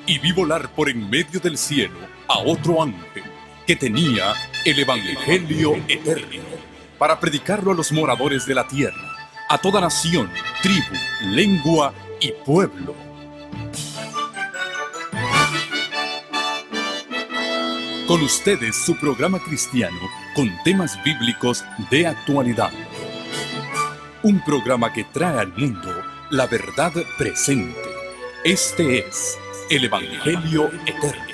y vi volar por en medio del cielo a otro ángel que tenía el Evangelio eterno para predicarlo a los moradores de la tierra, a toda nación, tribu, lengua y pueblo. Con ustedes su programa cristiano con temas bíblicos de actualidad. Un programa que trae al mundo la verdad presente. Este es el Evangelio eterno.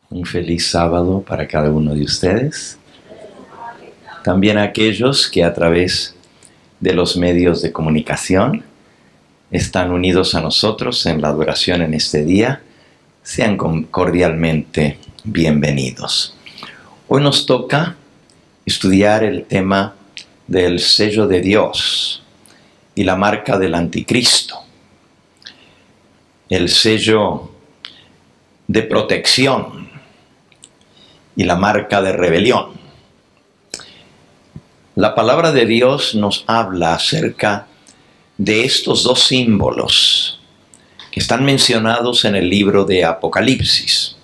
Un feliz sábado para cada uno de ustedes. También a aquellos que a través de los medios de comunicación están unidos a nosotros en la adoración en este día, sean cordialmente bienvenidos. Hoy nos toca estudiar el tema del sello de Dios y la marca del anticristo. El sello de protección y la marca de rebelión. La palabra de Dios nos habla acerca de estos dos símbolos que están mencionados en el libro de Apocalipsis.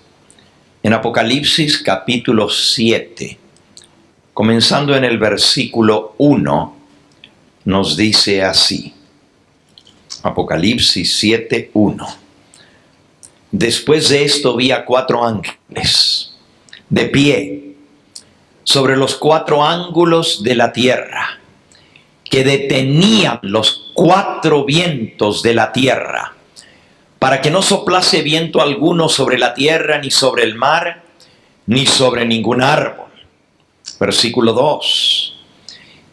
En Apocalipsis capítulo 7, comenzando en el versículo 1, nos dice así. Apocalipsis 7, 1. Después de esto vi a 4 ángeles de pie sobre los 4 ángulos de la tierra, que detenían los 4 vientos de la tierra, para que no soplase viento alguno sobre la tierra, ni sobre el mar, ni sobre ningún árbol. Versículo 2.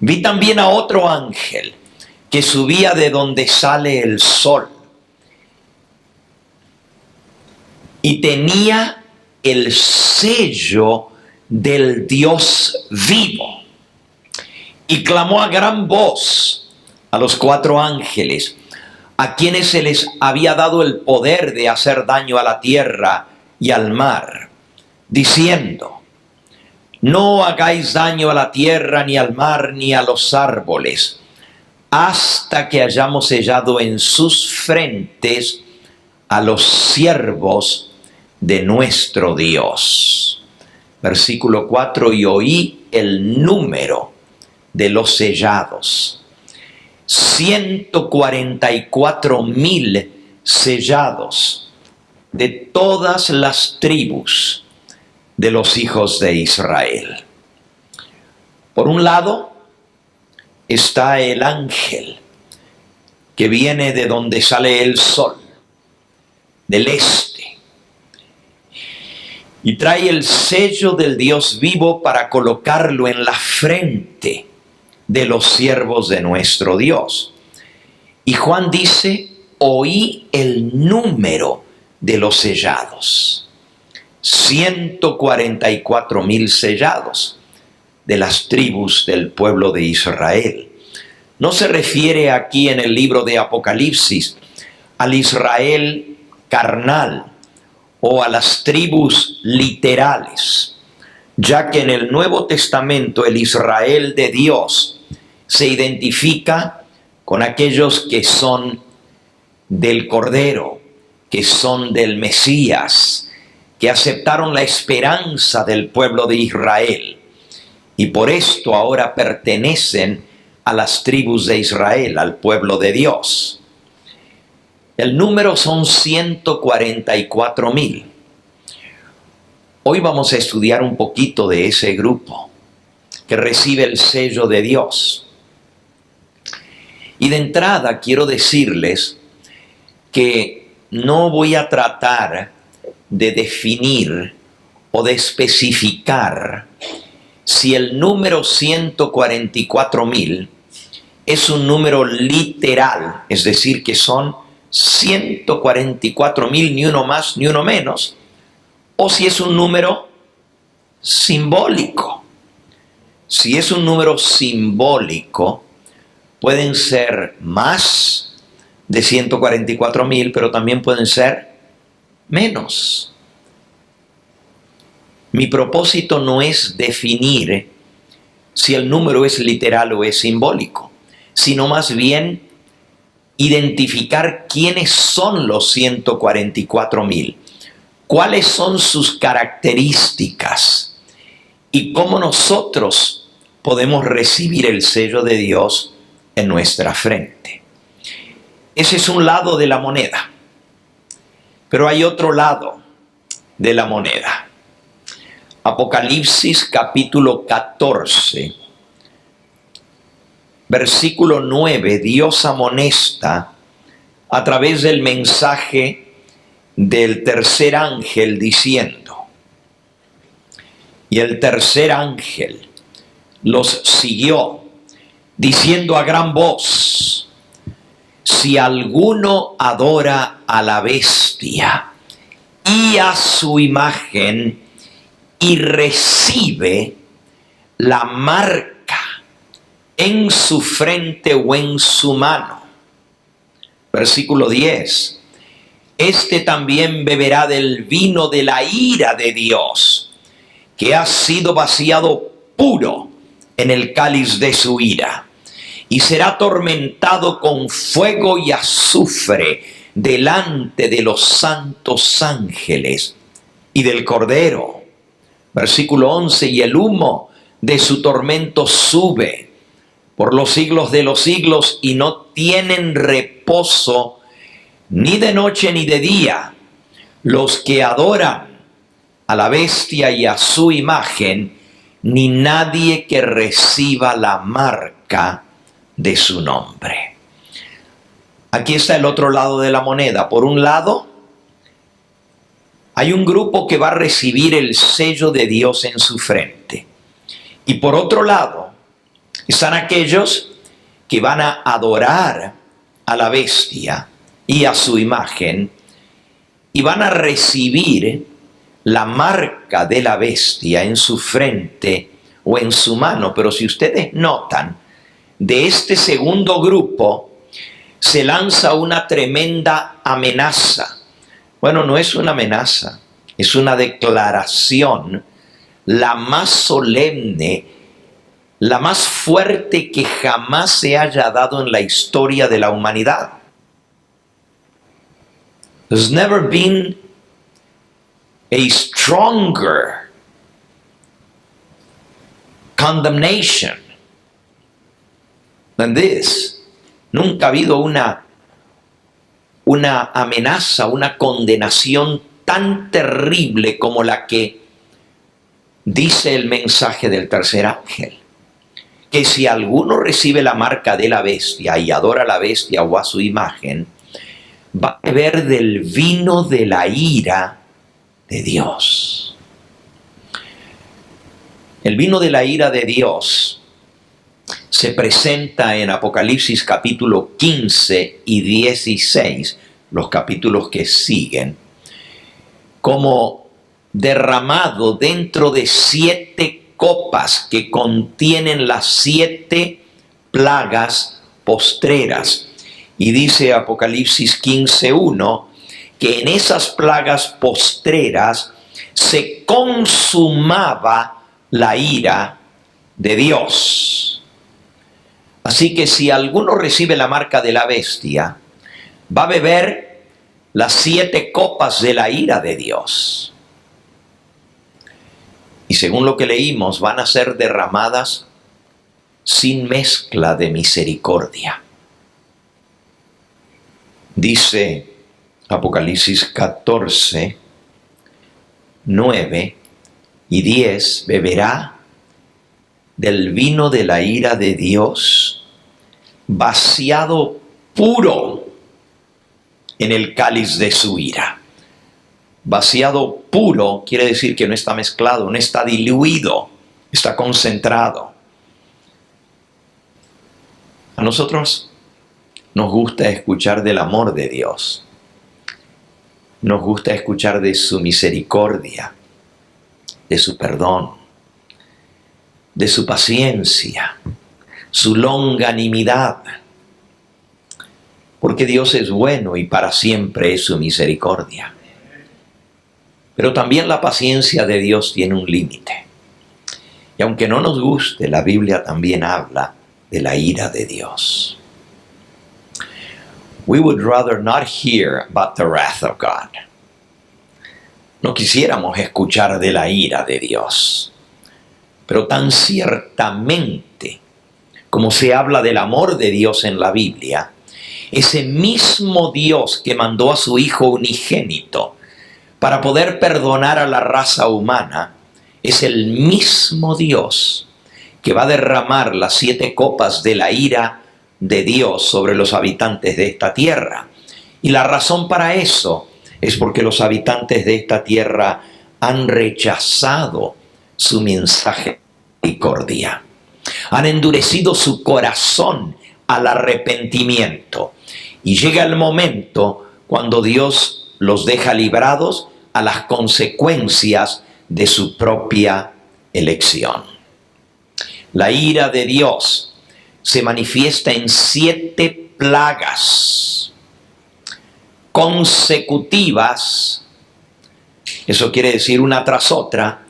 Vi también a otro ángel que subía de donde sale el sol, y tenía el sello del Dios vivo. Y clamó a gran voz a los 4 ángeles, a quienes se les había dado el poder de hacer daño a la tierra y al mar, diciendo: no hagáis daño a la tierra, ni al mar, ni a los árboles, hasta que hayamos sellado en sus frentes a los siervos de nuestro Dios. Versículo 4, y oí el número de los sellados. 144,000 sellados de todas las tribus de los hijos de Israel. Por un lado está el ángel que viene de donde sale el sol, del este, y trae el sello del Dios vivo para colocarlo en la frente de los siervos de nuestro Dios. Y Juan dice: oí el número de los sellados. 144,000 sellados de las tribus del pueblo de Israel. No se refiere aquí en el libro de Apocalipsis al Israel carnal o a las tribus literales, ya que en el Nuevo Testamento el Israel de Dios se identifica con aquellos que son del Cordero, que son del Mesías, que aceptaron la esperanza del pueblo de Israel, y por esto ahora pertenecen a las tribus de Israel, al pueblo de Dios. El número son 144,000. Hoy vamos a estudiar un poquito de ese grupo que recibe el sello de Dios. Y de entrada quiero decirles que no voy a tratar de definir o de especificar si el número 144,000 es un número literal, es decir, que son 144,000, ni uno más ni uno menos, o si es un número simbólico. Si es un número simbólico, pueden ser más de 144,000, pero también pueden ser menos. Mi propósito no es definir si el número es literal o es simbólico, sino más bien identificar quiénes son los 144,000, cuáles son sus características y cómo nosotros podemos recibir el sello de Dios en nuestra frente. Ese es un lado de la moneda, pero hay otro lado de la moneda. Apocalipsis capítulo 14, versículo 9, Dios amonesta a través del mensaje del tercer ángel diciendo: y el tercer ángel los siguió, diciendo a gran voz: si alguno adora a la bestia y a su imagen y recibe la marca en su frente o en su mano. Versículo 10. Este también beberá del vino de la ira de Dios, que ha sido vaciado puro en el cáliz de su ira, y será atormentado con fuego y azufre delante de los santos ángeles y del Cordero. Versículo 11. Y el humo de su tormento sube por los siglos de los siglos, y no tienen reposo ni de noche ni de día los que adoran a la bestia y a su imagen, ni nadie que reciba la marca de su nombre. Aquí está el otro lado de la moneda. Por un lado, hay un grupo que va a recibir el sello de Dios en su frente. Y por otro lado, están aquellos que van a adorar a la bestia y a su imagen, y van a recibir la marca de la bestia en su frente o en su mano. Pero si ustedes notan, de este segundo grupo se lanza una tremenda amenaza. Bueno, no es una amenaza, es una declaración, la más solemne, la más fuerte que jamás se haya dado en la historia de la humanidad. There's never been a stronger condemnation than this. Nunca ha habido una amenaza, una condenación tan terrible como la que dice el mensaje del tercer ángel. Que si alguno recibe la marca de la bestia y adora a la bestia o a su imagen, va a beber del vino de la ira de Dios. El vino de la ira de Dios se presenta en Apocalipsis capítulo 15 y 16, los capítulos que siguen, como derramado dentro de 7 copas que contienen las 7 plagas postreras. Y dice Apocalipsis 15:1 que en esas plagas postreras se consumaba la ira de Dios. Así que si alguno recibe la marca de la bestia, va a beber las 7 copas de la ira de Dios. Y según lo que leímos, van a ser derramadas sin mezcla de misericordia. Dice Apocalipsis 14, 9 y 10, beberá del vino de la ira de Dios, vaciado puro en el cáliz de su ira. Vaciado puro quiere decir que no está mezclado, no está diluido, está concentrado. A nosotros nos gusta escuchar del amor de Dios. Nos gusta escuchar de su misericordia, de su perdón, de su paciencia, su longanimidad. Porque Dios es bueno y para siempre es su misericordia. Pero también la paciencia de Dios tiene un límite. Y aunque no nos guste, la Biblia también habla de la ira de Dios. we would rather not hear about the wrath of God. No quisiéramos escuchar de la ira de Dios. Pero tan ciertamente como se habla del amor de Dios en la Biblia, ese mismo Dios que mandó a su Hijo unigénito para poder perdonar a la raza humana, es el mismo Dios que va a derramar las 7 copas de la ira de Dios sobre los habitantes de esta tierra. Y la razón para eso es porque los habitantes de esta tierra han rechazado su mensaje de misericordia. Han endurecido su corazón al arrepentimiento. Y llega el momento cuando Dios los deja librados a las consecuencias de su propia elección. La ira de Dios se manifiesta en 7 plagas consecutivas. Eso quiere decir una tras otra,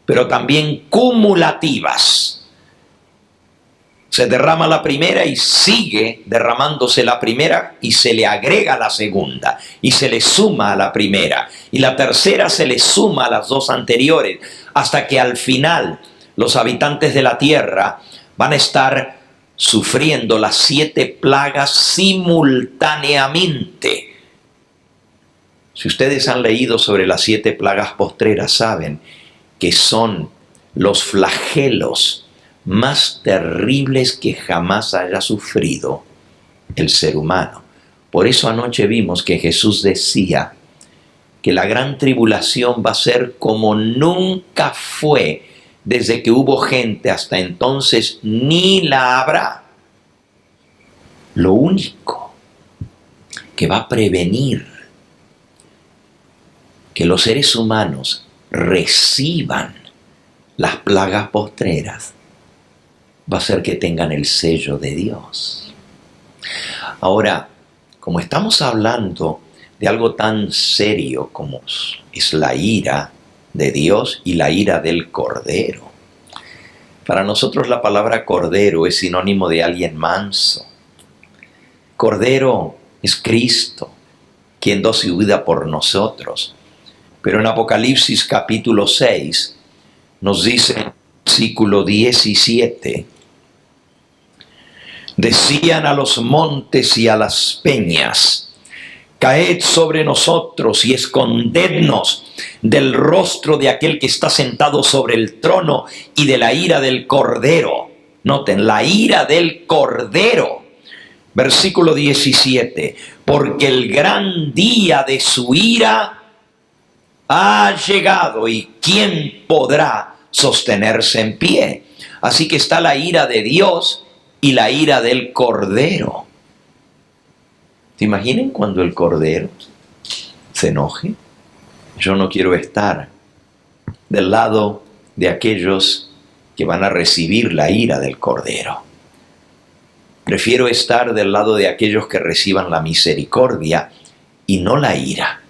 pero también cumulativas. Se derrama la primera y sigue derramándose la primera y se le agrega la segunda y se le suma a la primera y la tercera se le suma a las 2 anteriores, hasta que al final los habitantes de la tierra van a estar sufriendo las 7 plagas simultáneamente. Si ustedes han leído sobre las 7 plagas postreras, saben que son los flagelos más terribles que jamás haya sufrido el ser humano. Por eso anoche vimos que Jesús decía que la gran tribulación va a ser como nunca fue desde que hubo gente hasta entonces, ni la habrá. Lo único que va a prevenir que los seres humanos reciban las plagas postreras va a ser que tengan el sello de Dios. Ahora, como estamos hablando de algo tan serio como es la ira de Dios y la ira del Cordero, para nosotros la palabra Cordero es sinónimo de alguien manso. Cordero es Cristo, quien dio su vida por nosotros. Pero en Apocalipsis capítulo 6 nos dice, versículo 17, decían a los montes y a las peñas, caed sobre nosotros y escondednos del rostro de aquel que está sentado sobre el trono y de la ira del Cordero. Noten, la ira del Cordero. Versículo 17, porque el gran día de su ira ha llegado y ¿quién podrá sostenerse en pie? Así que está la ira de Dios y la ira del Cordero. ¿Se imaginan cuando el Cordero se enoje? Yo no quiero estar del lado de aquellos que van a recibir la ira del Cordero. Prefiero estar del lado de aquellos que reciban la misericordia y no la ira.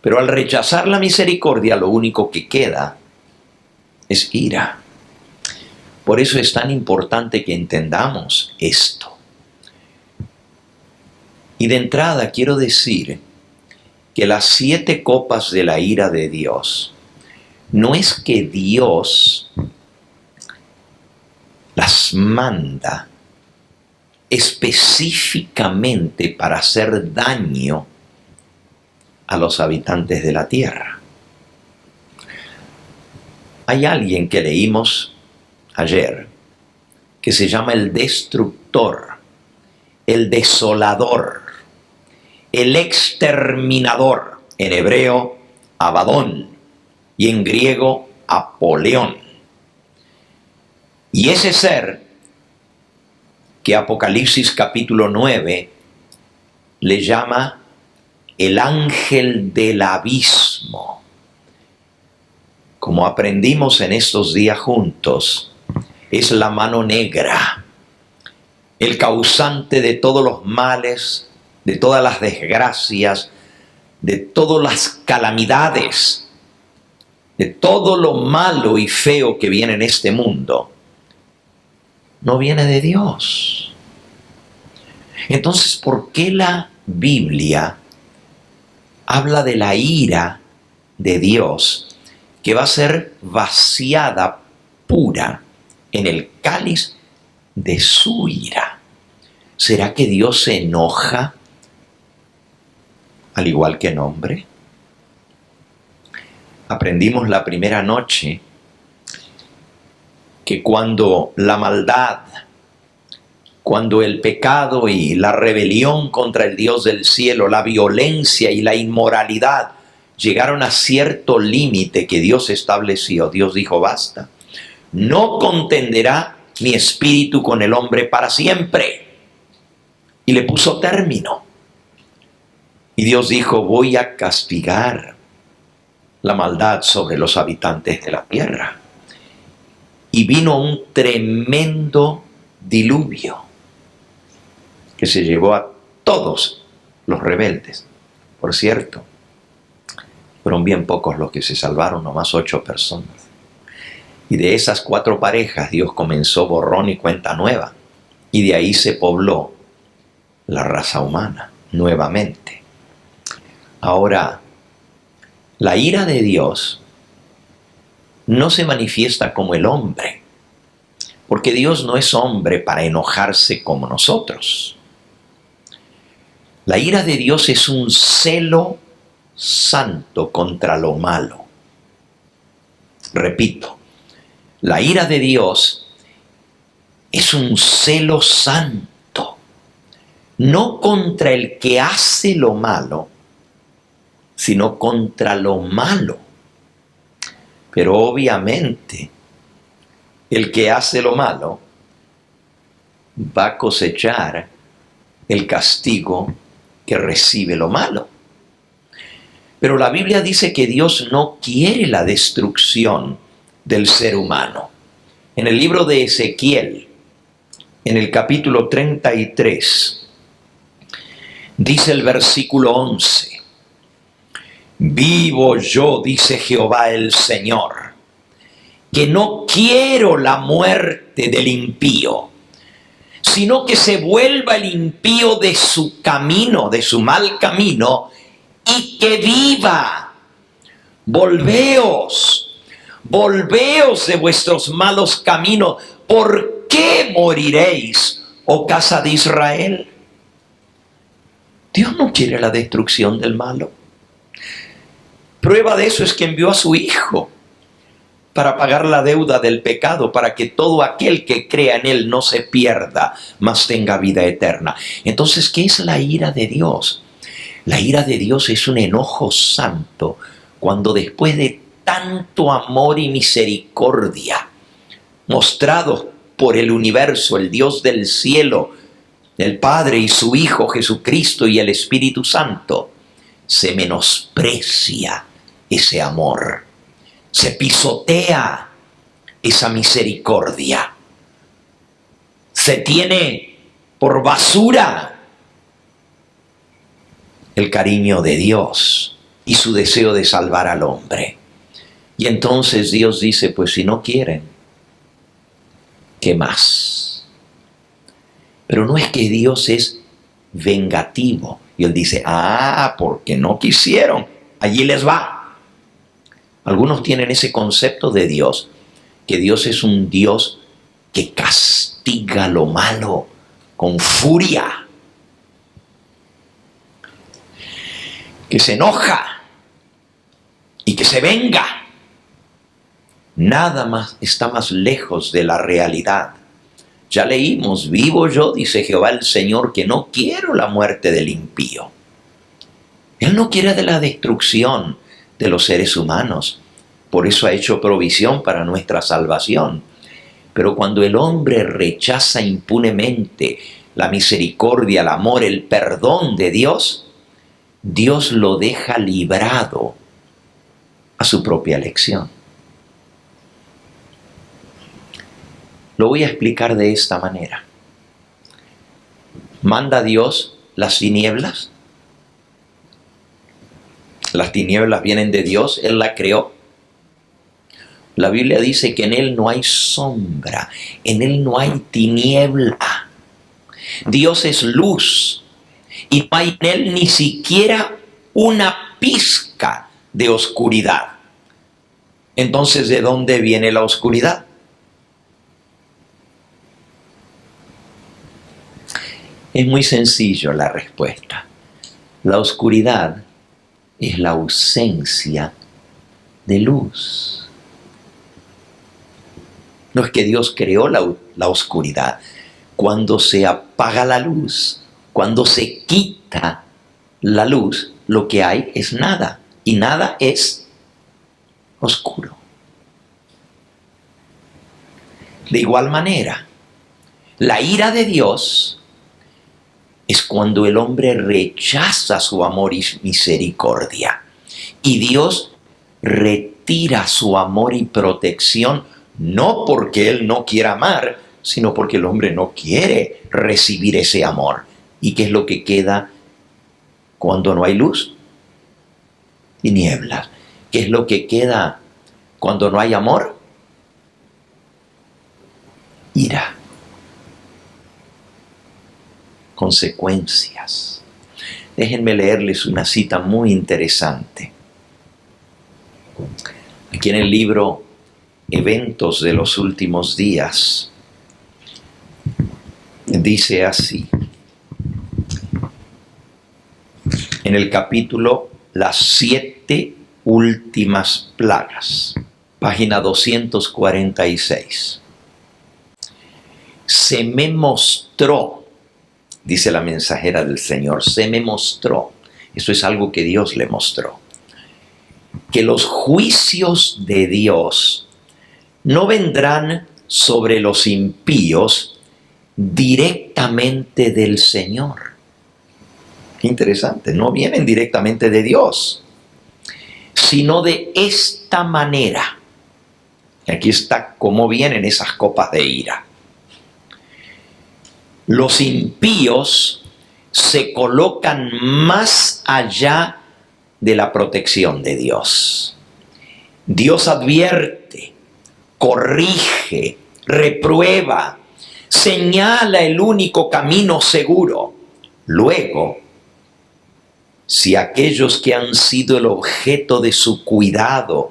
Pero al rechazar la misericordia, lo único que queda es ira. Por eso es tan importante que entendamos esto. Y de entrada quiero decir que las 7 copas de la ira de Dios, no es que Dios las manda específicamente para hacer daño a los habitantes de la tierra. Hay alguien que leímos ayer que se llama el destructor, el desolador, el exterminador, en hebreo Abadón y en griego Apoleón. Y ese ser que Apocalipsis capítulo 9 le llama el ángel del abismo. Como aprendimos en estos días juntos, es la mano negra, el causante de todos los males, de todas las desgracias, de todas las calamidades, de todo lo malo y feo que viene en este mundo. No viene de Dios. Entonces, ¿por qué la Biblia habla de la ira de Dios que va a ser vaciada pura en el cáliz de su ira? ¿Será que Dios se enoja al igual que el hombre? Aprendimos la primera noche que cuando la maldad, cuando el pecado y la rebelión contra el Dios del cielo, la violencia y la inmoralidad llegaron a cierto límite que Dios estableció, Dios dijo: basta, no contenderá mi espíritu con el hombre para siempre. Y le puso término. Y Dios dijo: voy a castigar la maldad sobre los habitantes de la tierra. Y vino un tremendo diluvio que se llevó a todos los rebeldes. Por cierto, fueron bien pocos los que se salvaron, nomás 8 personas. Y de esas 4 parejas Dios comenzó borrón y cuenta nueva. Y de ahí se pobló la raza humana nuevamente. Ahora, la ira de Dios no se manifiesta como el hombre, porque Dios no es hombre para enojarse como nosotros. La ira de Dios es un celo santo contra lo malo. Repito, la ira de Dios es un celo santo, no contra el que hace lo malo, sino contra lo malo. Pero obviamente, el que hace lo malo va a cosechar el castigo que recibe lo malo. Pero la Biblia dice que Dios no quiere la destrucción del ser humano. En el libro de Ezequiel, en el capítulo 33, dice el versículo 11: vivo yo, dice Jehová el Señor, que no quiero la muerte del impío, sino que se vuelva el impío de su camino, de su mal camino, y que viva. Volveos de vuestros malos caminos. ¿Por qué moriréis, oh casa de Israel? Dios no quiere la destrucción del malo. Prueba de eso es que envió a su Hijo para pagar la deuda del pecado, para que todo aquel que crea en Él no se pierda, mas tenga vida eterna. Entonces, ¿qué es la ira de Dios? La ira de Dios es un enojo santo cuando después de tanto amor y misericordia mostrados por el universo, el Dios del cielo, el Padre y su Hijo Jesucristo y el Espíritu Santo, se menosprecia ese amor, se pisotea esa misericordia, se tiene por basura el cariño de Dios y su deseo de salvar al hombre. Y entonces Dios dice: pues si no quieren, ¿qué más? Pero no es que Dios es vengativo. Y Él dice: porque no quisieron, allí les va. Algunos tienen ese concepto de Dios, que Dios es un Dios que castiga lo malo con furia, que se enoja y que se venga. Nada más está más lejos de la realidad. Ya leímos: vivo yo, dice Jehová el Señor, que no quiero la muerte del impío. Él no quiere de la destrucción de los seres humanos. Por eso ha hecho provisión para nuestra salvación. Pero cuando el hombre rechaza impunemente la misericordia, el amor, el perdón de Dios, Dios lo deja librado a su propia elección. Lo voy a explicar de esta manera. ¿Manda Dios las tinieblas? Las tinieblas vienen de Dios, Él la creó. La Biblia dice que en Él no hay sombra, en Él no hay tiniebla. Dios es luz y no hay en Él ni siquiera una pizca de oscuridad. Entonces, ¿de dónde viene la oscuridad? Es muy sencillo la respuesta. La oscuridad es la ausencia de luz. No es que Dios creó la oscuridad. Cuando se apaga la luz, cuando se quita la luz, lo que hay es nada. Y nada es oscuro. De igual manera, la ira de Dios es cuando el hombre rechaza su amor y misericordia. Y Dios retira su amor y protección, no porque Él no quiera amar, sino porque el hombre no quiere recibir ese amor. ¿Y qué es lo que queda cuando no hay luz? Tinieblas. ¿Qué es lo que queda cuando no hay amor? Ira. Consecuencias. Déjenme leerles una cita muy interesante. Aquí en el libro Eventos de los Últimos Días, dice así, en el capítulo Las 7 últimas plagas, página 246. Se me mostró, dice la mensajera del Señor, se me mostró, eso es algo que Dios le mostró, que los juicios de Dios no vendrán sobre los impíos directamente del Señor. Qué interesante, no vienen directamente de Dios, sino de esta manera. Aquí está cómo vienen esas copas de ira. Los impíos se colocan más allá de la protección de Dios. Dios advierte, corrige, reprueba, señala el único camino seguro. Luego, si aquellos que han sido el objeto de su cuidado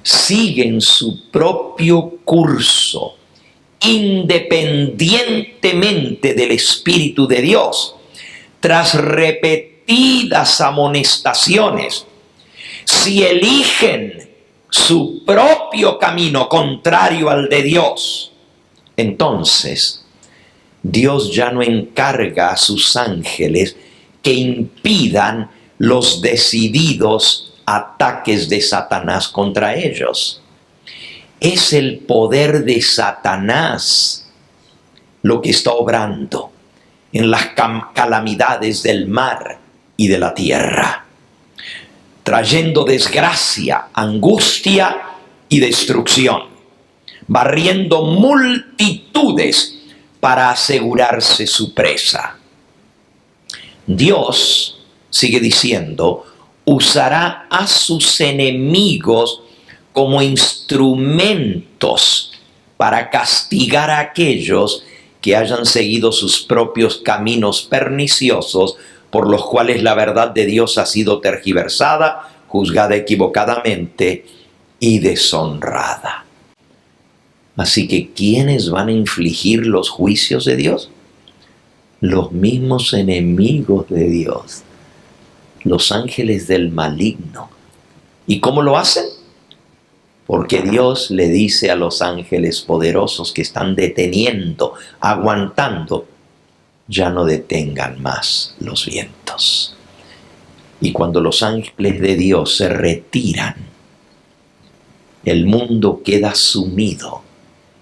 siguen su propio curso, independientemente del Espíritu de Dios, tras repetidas amonestaciones, si eligen su propio camino contrario al de Dios, entonces Dios ya no encarga a sus ángeles que impidan los decididos ataques de Satanás contra ellos. Es el poder de Satanás lo que está obrando en las calamidades del mar y de la tierra, trayendo desgracia, angustia y destrucción, barriendo multitudes para asegurarse su presa. Dios, sigue diciendo, usará a sus enemigos como instrumentos para castigar a aquellos que hayan seguido sus propios caminos perniciosos, por los cuales la verdad de Dios ha sido tergiversada, juzgada equivocadamente y deshonrada. Así que, ¿quiénes van a infligir los juicios de Dios? Los mismos enemigos de Dios, los ángeles del maligno. ¿Y cómo lo hacen? Porque Dios le dice a los ángeles poderosos que están deteniendo, aguantando, ya no detengan más los vientos. Y cuando los ángeles de Dios se retiran, el mundo queda sumido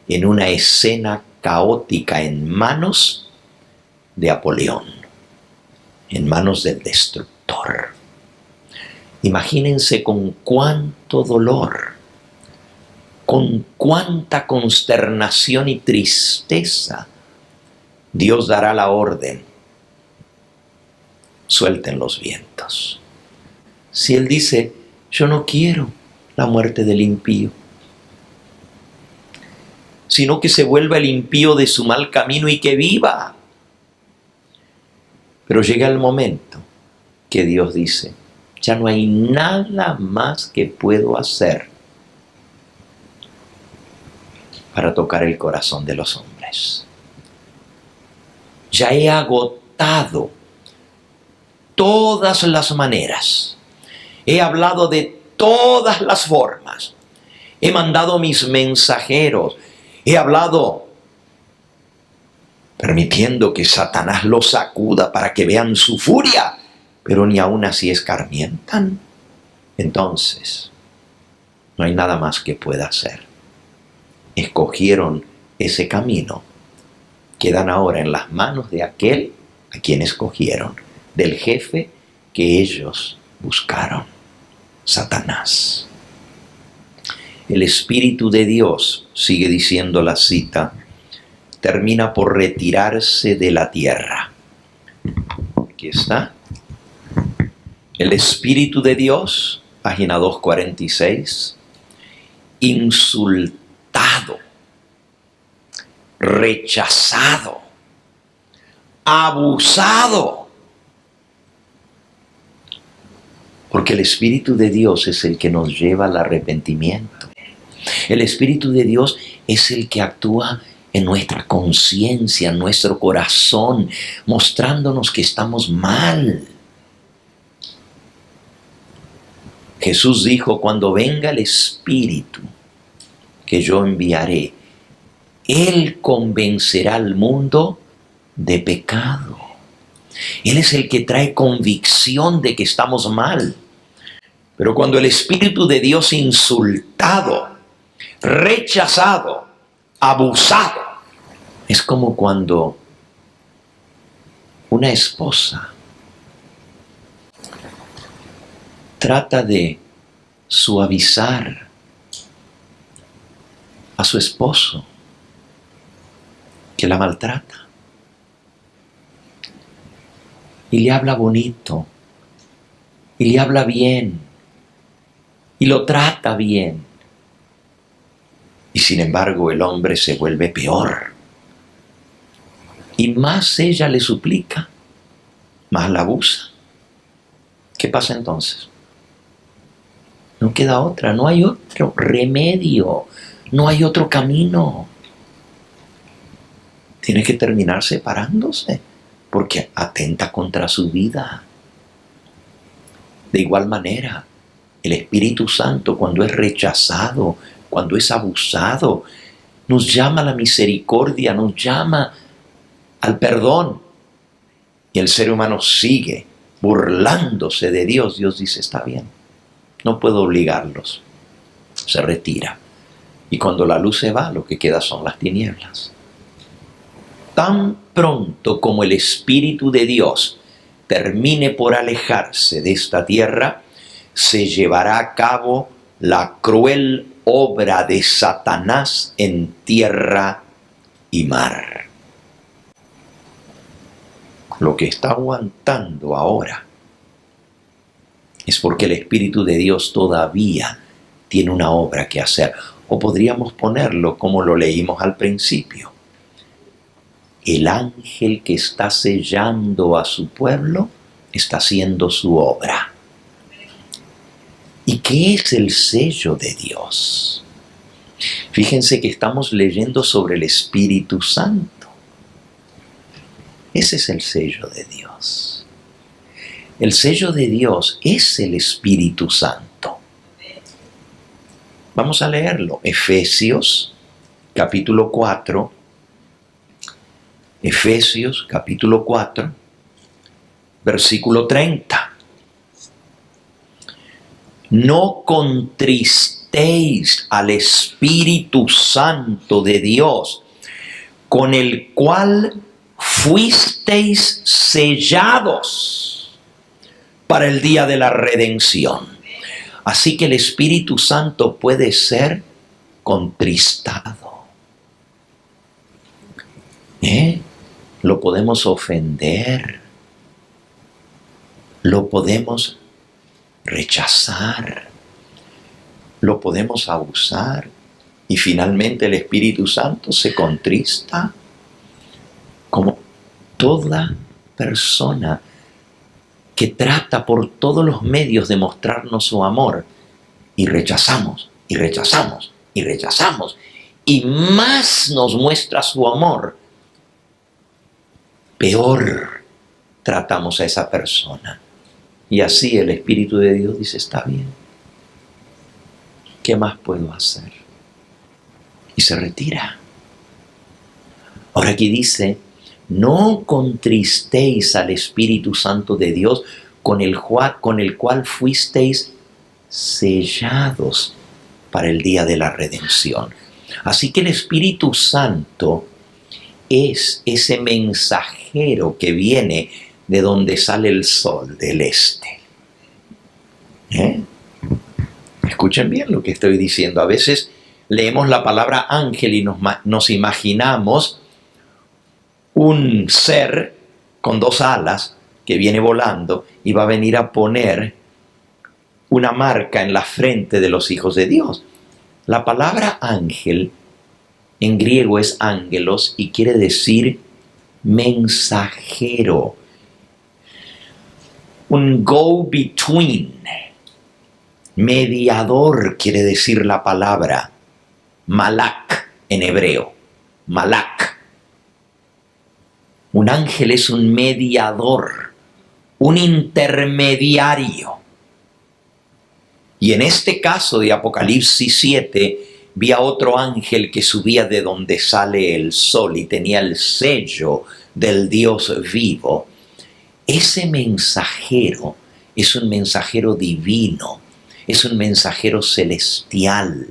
en una escena caótica en manos de Apolión, en manos del destructor. Imagínense con cuánto dolor, con cuánta consternación y tristeza Dios dará la orden: suelten los vientos. Si Él dice, yo no quiero la muerte del impío. sino que se vuelva el impío de su mal camino y que viva. Pero llega el momento que Dios dice, ya no hay nada más que puedo hacer para tocar el corazón de los hombres. Ya he agotado todas las maneras. He hablado de todas las formas. He mandado mis mensajeros. He hablado permitiendo que Satanás los sacuda para que vean su furia, pero ni aún así escarmientan. Entonces, no hay nada más que pueda hacer. Escogieron ese camino. Quedan ahora en las manos de aquel a quien escogieron, del jefe que ellos buscaron, Satanás. El Espíritu de Dios, sigue diciendo la cita, termina por retirarse de la tierra. Aquí está. El Espíritu de Dios, página 246, insultado, rechazado, abusado. Porque el Espíritu de Dios es el que nos lleva al arrepentimiento. El Espíritu de Dios es el que actúa en nuestra conciencia, en nuestro corazón, mostrándonos que estamos mal. Jesús dijo, cuando venga el Espíritu que yo enviaré, Él convencerá al mundo de pecado. Él es el que trae convicción de que estamos mal. Pero cuando el Espíritu de Dios insultado, rechazado, abusado, es como cuando una esposa trata de suavizar a su esposo que la maltrata y le habla bonito y le habla bien y lo trata bien, y sin embargo el hombre se vuelve peor y más ella le suplica, más la abusa. ¿Qué pasa entonces? No queda otra, no hay otro remedio, no hay otro camino. Tiene que terminar separándose porque atenta contra su vida. De igual manera, el Espíritu Santo, cuando es rechazado, cuando es abusado, nos llama a la misericordia, nos llama al perdón. Y el ser humano sigue burlándose de Dios. Dios dice, está bien, no puedo obligarlos. Se retira. Y cuando la luz se va, lo que queda son las tinieblas. Tan pronto como el Espíritu de Dios termine por alejarse de esta tierra, se llevará a cabo la cruel obra de Satanás en tierra y mar. Lo que está aguantando ahora es porque el Espíritu de Dios todavía tiene una obra que hacer. O podríamos ponerlo como lo leímos al principio. El ángel que está sellando a su pueblo está haciendo su obra. ¿Y qué es el sello de Dios? Fíjense que estamos leyendo sobre el Espíritu Santo. Ese es el sello de Dios. El sello de Dios es el Espíritu Santo. Vamos a leerlo. Efesios, capítulo 4. Efesios, capítulo 4, versículo 30. No contristéis al Espíritu Santo de Dios, con el cual fuisteis sellados para el día de la redención. Así que el Espíritu Santo puede ser contristado. Lo podemos ofender, lo podemos rechazar, lo podemos abusar Y finalmente el Espíritu Santo se contrista como toda persona que trata por todos los medios de mostrarnos su amor, y rechazamos, y rechazamos, y rechazamos, y más nos muestra su amor, peor tratamos a esa persona. Y así el Espíritu de Dios dice, está bien, ¿qué más puedo hacer? Y se retira. Ahora aquí dice, no contristéis al Espíritu Santo de Dios, con el cual fuisteis sellados para el día de la redención. Así que el Espíritu Santo es ese mensajero que viene de donde sale el sol, del este. Escuchen bien lo que estoy diciendo. A veces leemos la palabra ángel y nos imaginamos un ser con 2 alas que viene volando y va a venir a poner una marca en la frente de los hijos de Dios. La palabra ángel en griego es ángelos y quiere decir mensajero. Un go-between, mediador quiere decir la palabra. Malak en hebreo, malak. Un ángel es un mediador, un intermediario. Y en este caso de Apocalipsis 7, vi a otro ángel que subía de donde sale el sol y tenía el sello del Dios vivo. Ese mensajero es un mensajero divino, es un mensajero celestial.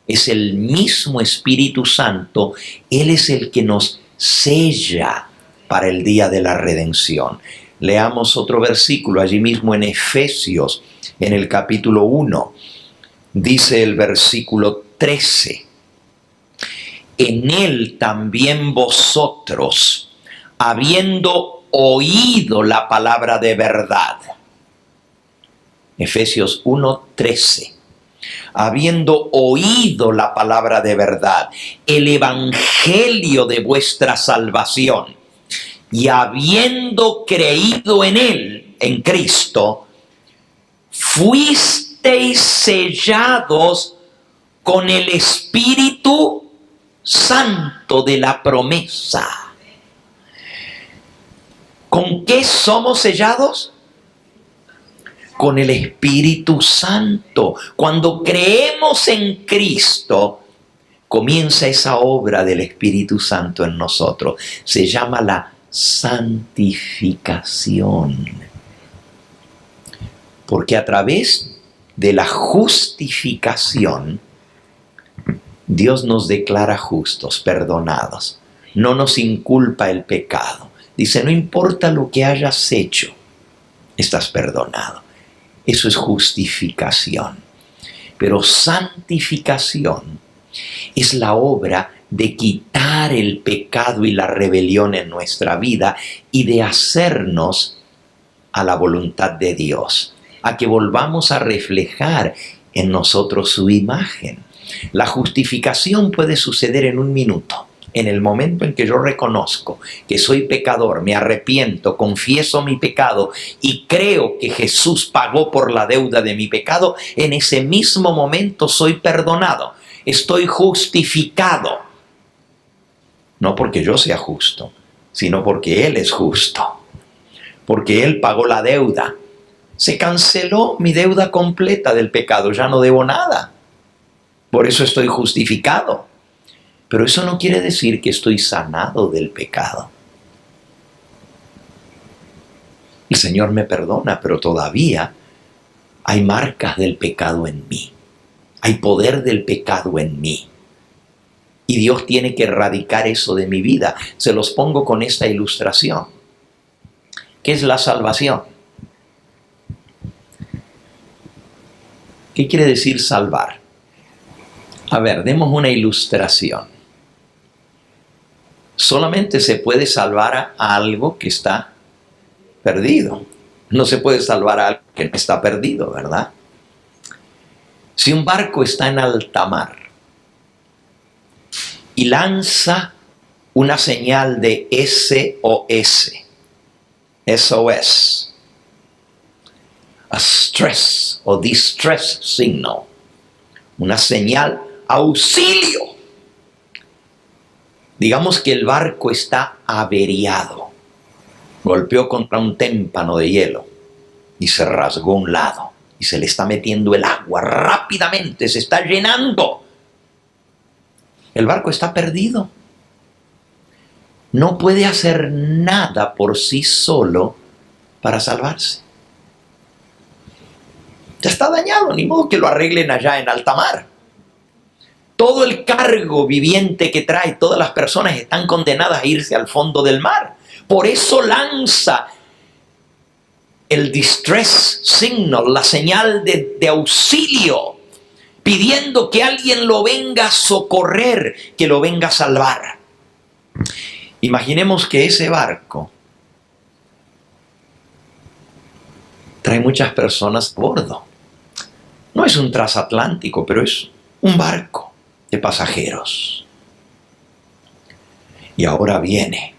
Es el mismo Espíritu Santo, Él es el que nos sella para el día de la redención. Leamos otro versículo allí mismo en Efesios, en el capítulo 1. Dice el versículo 13. En Él también vosotros, habiendo oído la palabra de verdad. Efesios 1:13. Habiendo oído la palabra de verdad, el evangelio de vuestra salvación, y habiendo creído en Él, en Cristo, fuisteis sellados con el Espíritu Santo de la promesa. ¿Con qué somos sellados? Con el Espíritu Santo. Cuando creemos en Cristo, comienza esa obra del Espíritu Santo en nosotros. Se llama la santificación. Porque a través de la justificación, Dios nos declara justos, perdonados. No nos inculpa el pecado. Dice, no importa lo que hayas hecho, estás perdonado. Eso es justificación. Pero santificación es la obra de quitar el pecado y la rebelión en nuestra vida y de hacernos a la voluntad de Dios, a que volvamos a reflejar en nosotros su imagen. La justificación puede suceder en un minuto. En el momento en que yo reconozco que soy pecador, me arrepiento, confieso mi pecado y creo que Jesús pagó por la deuda de mi pecado, en ese mismo momento soy perdonado. Estoy justificado. No porque yo sea justo, sino porque Él es justo. Porque Él pagó la deuda. Se canceló mi deuda completa del pecado. Ya no debo nada. Por eso estoy justificado. Pero eso no quiere decir que estoy sanado del pecado. El Señor me perdona, pero todavía hay marcas del pecado en mí. Hay poder del pecado en mí. Y Dios tiene que erradicar eso de mi vida. Se los pongo con esta ilustración. ¿Qué es la salvación? ¿Qué quiere decir salvar? A ver, demos una ilustración. Solamente se puede salvar a algo que está perdido. No se puede salvar a algo que no está perdido, ¿verdad? Si un barco está en alta mar y lanza una señal de SOS. SOS. A stress o distress signal. Una señal auxilio. Digamos que el barco está averiado. Golpeó contra un témpano de hielo y se rasgó un lado. Y se le está metiendo el agua rápidamente, se está llenando. El barco está perdido. No puede hacer nada por sí solo para salvarse. Ya está dañado, ni modo que lo arreglen allá en alta mar. Todo el cargo viviente que trae, todas las personas están condenadas a irse al fondo del mar. Por eso lanza el distress signal, la señal de auxilio, pidiendo que alguien lo venga a socorrer, que lo venga a salvar. Imaginemos que ese barco trae muchas personas a bordo. No es un transatlántico, pero es un barco de pasajeros. Y ahora viene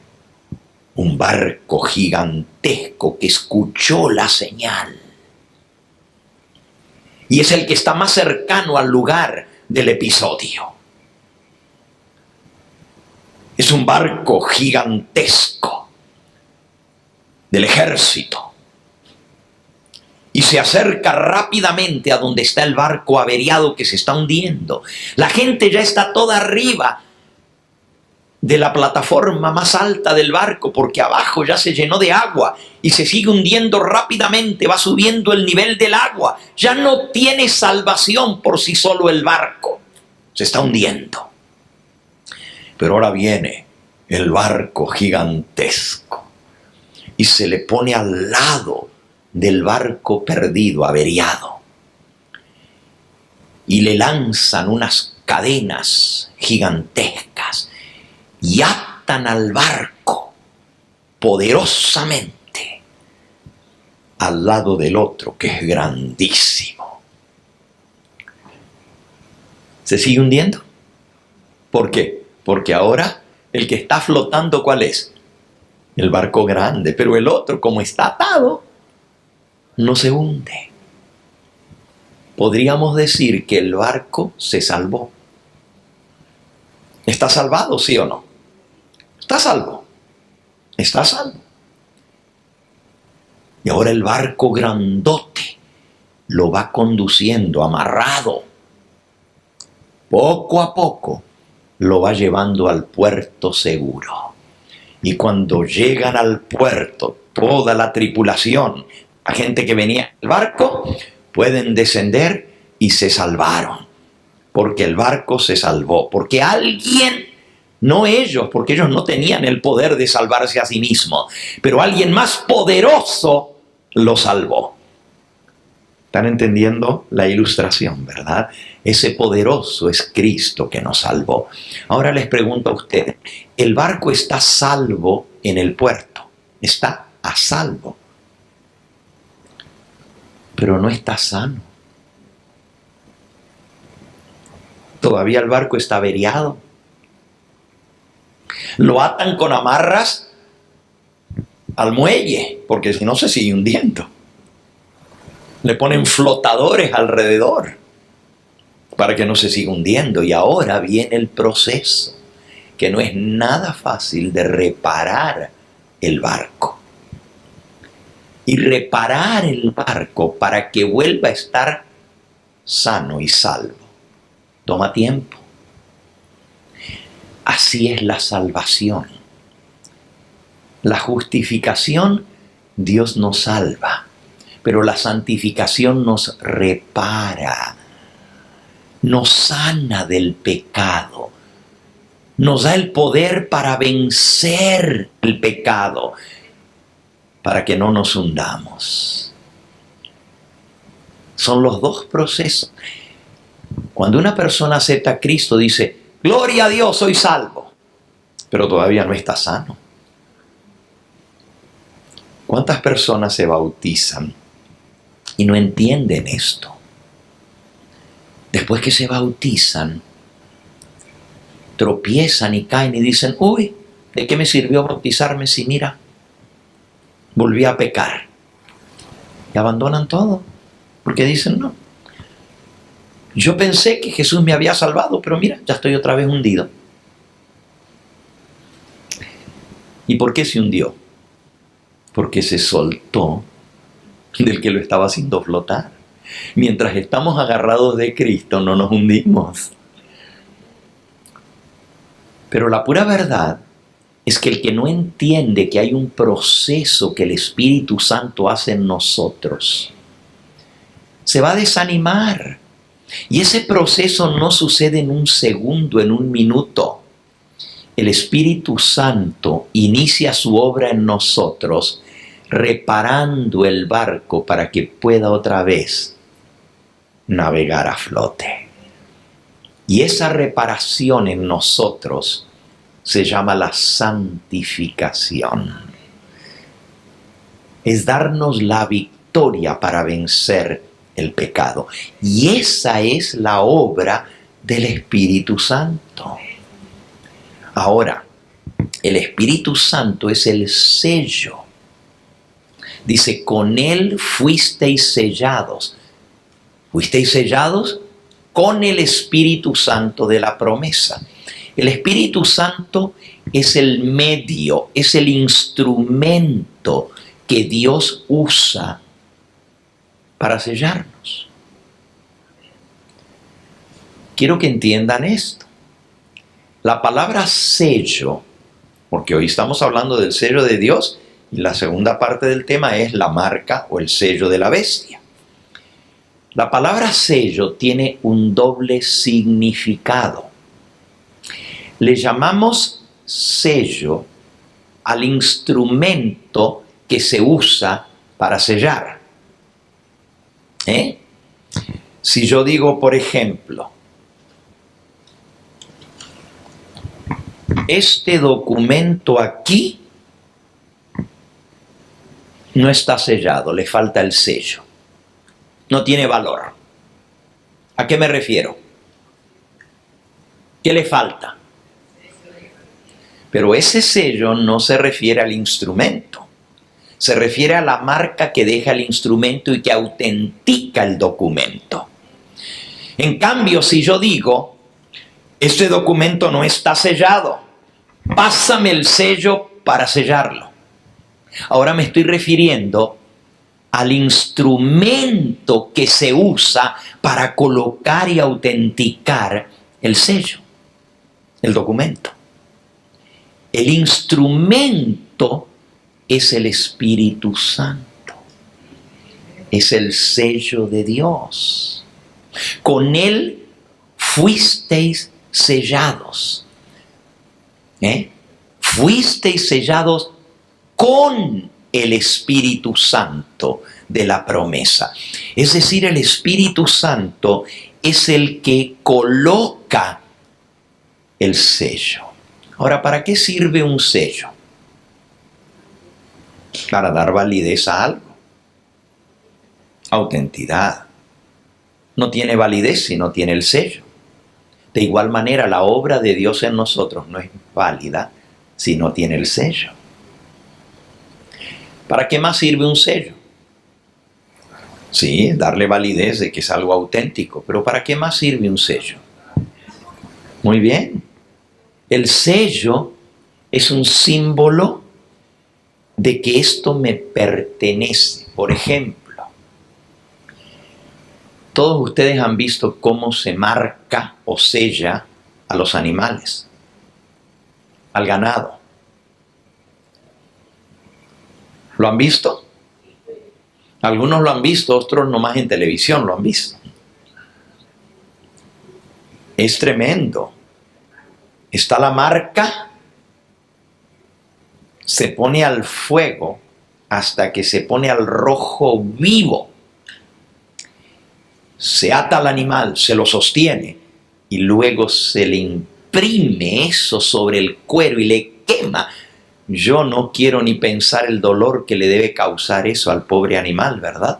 un barco gigantesco que escuchó la señal. Y es el que está más cercano al lugar del episodio. Es un barco gigantesco del ejército. Y se acerca rápidamente a donde está el barco averiado que se está hundiendo. La gente ya está toda arriba de la plataforma más alta del barco, porque abajo ya se llenó de agua y se sigue hundiendo rápidamente, va subiendo el nivel del agua. Ya no tiene salvación por sí solo el barco. Se está hundiendo. Pero ahora viene el barco gigantesco y se le pone al lado del barco perdido, averiado. Y le lanzan unas cadenas gigantescas y atan al barco poderosamente al lado del otro, que es grandísimo. ¿Se sigue hundiendo? ¿Por qué? Porque ahora el que está flotando, ¿cuál es? El barco grande, pero el otro, como está atado, no se hunde. Podríamos decir que el barco se salvó. ¿Está salvado, sí o no? Está salvo. Está salvo. Y ahora el barco grandote lo va conduciendo amarrado. Poco a poco lo va llevando al puerto seguro. Y cuando llegan al puerto, toda la tripulación, la gente que venía en el barco, pueden descender y se salvaron. Porque el barco se salvó. Porque alguien, no ellos, porque ellos no tenían el poder de salvarse a sí mismos, pero alguien más poderoso lo salvó. ¿Están entendiendo la ilustración, verdad? Ese poderoso es Cristo que nos salvó. Ahora les pregunto a ustedes, ¿el barco está salvo en el puerto? Está a salvo. Pero no está sano. Todavía el barco está averiado. Lo atan con amarras al muelle, porque si no se sigue hundiendo. Le ponen flotadores alrededor para que no se siga hundiendo. Y ahora viene el proceso, que no es nada fácil, de reparar el barco. Y reparar el barco para que vuelva a estar sano y salvo toma tiempo. Así es la salvación. La justificación, Dios nos salva, pero la santificación nos repara, nos sana del pecado, nos da el poder para vencer el pecado, para que no nos hundamos. Son los dos procesos. Cuando una persona acepta a Cristo, dice, gloria a Dios, soy salvo, pero todavía no está sano. ¿Cuántas personas se bautizan y no entienden esto? Después que se bautizan, tropiezan y caen y dicen, uy, ¿de qué me sirvió bautizarme si mira, volví a pecar? Y abandonan todo, porque dicen, no, yo pensé que Jesús me había salvado, pero mira, ya estoy otra vez hundido. ¿Y por qué se hundió? Porque se soltó del que lo estaba haciendo flotar. Mientras estamos agarrados de Cristo, no nos hundimos. Pero la pura verdad es que el que no entiende que hay un proceso que el Espíritu Santo hace en nosotros, se va a desanimar. Y ese proceso no sucede en un segundo, en un minuto. El Espíritu Santo inicia su obra en nosotros, reparando el barco para que pueda otra vez navegar a flote. Y esa reparación en nosotros se llama la santificación. Es darnos la victoria para vencer el pecado. Y esa es la obra del Espíritu Santo. Ahora, el Espíritu Santo es el sello. Dice, con Él fuisteis sellados. ¿Fuisteis sellados? Con el Espíritu Santo de la promesa. El Espíritu Santo es el medio, es el instrumento que Dios usa para sellarnos. Quiero que entiendan esto. La palabra sello, porque hoy estamos hablando del sello de Dios, y la segunda parte del tema es la marca o el sello de la bestia. La palabra sello tiene un doble significado. Le llamamos sello al instrumento que se usa para sellar. Si yo digo, por ejemplo, este documento aquí no está sellado, le falta el sello. No tiene valor. ¿A qué me refiero? ¿Qué le falta? Pero ese sello no se refiere al instrumento. Se refiere a la marca que deja el instrumento y que autentica el documento. En cambio, si yo digo, este documento no está sellado, pásame el sello para sellarlo. Ahora me estoy refiriendo al instrumento que se usa para colocar y autenticar el sello, el documento. El instrumento es el Espíritu Santo. Es el sello de Dios. Con Él fuisteis sellados. Fuisteis sellados con el Espíritu Santo de la promesa. Es decir, el Espíritu Santo es el que coloca el sello. Ahora, ¿para qué sirve un sello? Para dar validez a algo. Autenticidad. No tiene validez si no tiene el sello. De igual manera, la obra de Dios en nosotros no es válida si no tiene el sello. ¿Para qué más sirve un sello? Sí, darle validez de que es algo auténtico, pero ¿para qué más sirve un sello? Muy bien. El sello es un símbolo de que esto me pertenece. Por ejemplo, todos ustedes han visto cómo se marca o sella a los animales, al ganado. ¿Lo han visto? Algunos lo han visto, otros nomás en televisión lo han visto. Es tremendo. Está la marca, se pone al fuego hasta que se pone al rojo vivo. Se ata al animal, se lo sostiene y luego se le imprime eso sobre el cuero y le quema. Yo no quiero ni pensar el dolor que le debe causar eso al pobre animal, ¿verdad?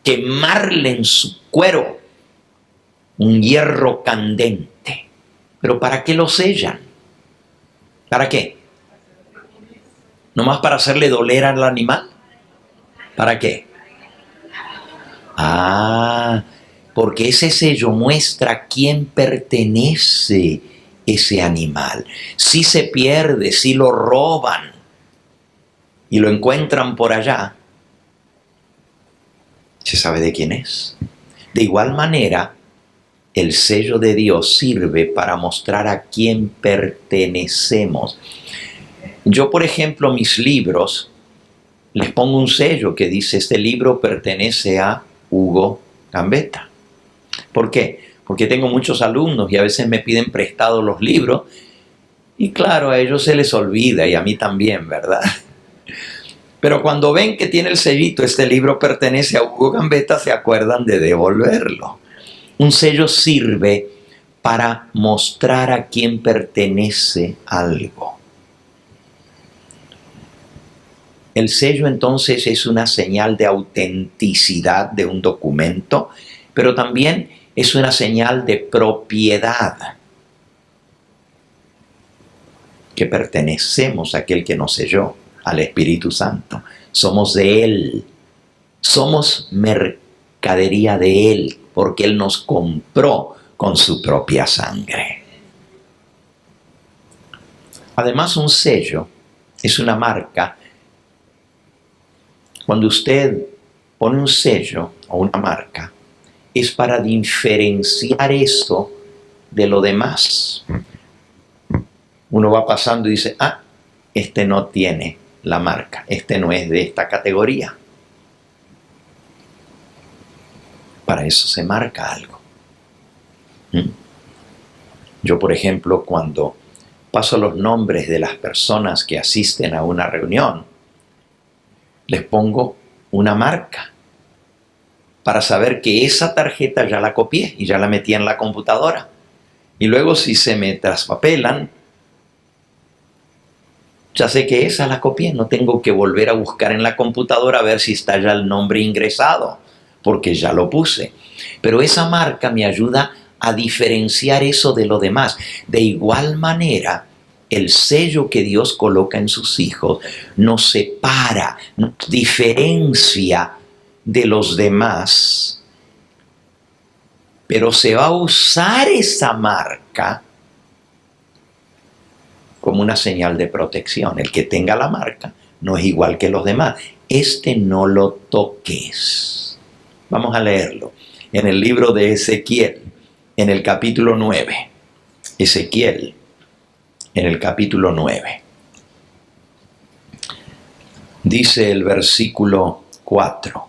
Quemarle en su cuero un hierro candente. Pero ¿para qué lo sellan? ¿Para qué? ¿Nomás para hacerle doler al animal? ¿Para qué? Ah, porque ese sello muestra a quién pertenece ese animal. Si se pierde, si lo roban y lo encuentran por allá, se sabe de quién es. De igual manera, el sello de Dios sirve para mostrar a quién pertenecemos. Yo, por ejemplo, mis libros, les pongo un sello que dice: este libro pertenece a Hugo Gambetta. ¿Por qué? Porque tengo muchos alumnos y a veces me piden prestados los libros y claro, a ellos se les olvida y a mí también, ¿verdad? Pero cuando ven que tiene el sellito, este libro pertenece a Hugo Gambetta, se acuerdan de devolverlo. Un sello sirve para mostrar a quién pertenece algo. El sello entonces es una señal de autenticidad de un documento, pero también es una señal de propiedad, que pertenecemos a aquel que nos selló, al Espíritu Santo. Somos de Él, somos mercadería de Él, porque Él nos compró con su propia sangre. Además, un sello es una marca. Cuando usted pone un sello o una marca, es para diferenciar eso de lo demás. Uno va pasando y dice: ah, este no tiene la marca, este no es de esta categoría. Para eso se marca algo. Yo, por ejemplo, cuando paso los nombres de las personas que asisten a una reunión, les pongo una marca para saber que esa tarjeta ya la copié y ya la metí en la computadora. Y luego, si se me traspapelan, ya sé que esa la copié, no tengo que volver a buscar en la computadora a ver si está ya el nombre ingresado, porque ya lo puse. Pero esa marca me ayuda a diferenciar eso de lo demás. De igual manera, el sello que Dios coloca en sus hijos nos separa, nos diferencia de los demás, pero se va a usar esa marca como una señal de protección. El que tenga la marca no es igual que los demás. Este no lo toques. Vamos a leerlo en el libro de Ezequiel, en el capítulo 9. Ezequiel, en el capítulo 9. Dice el versículo 4.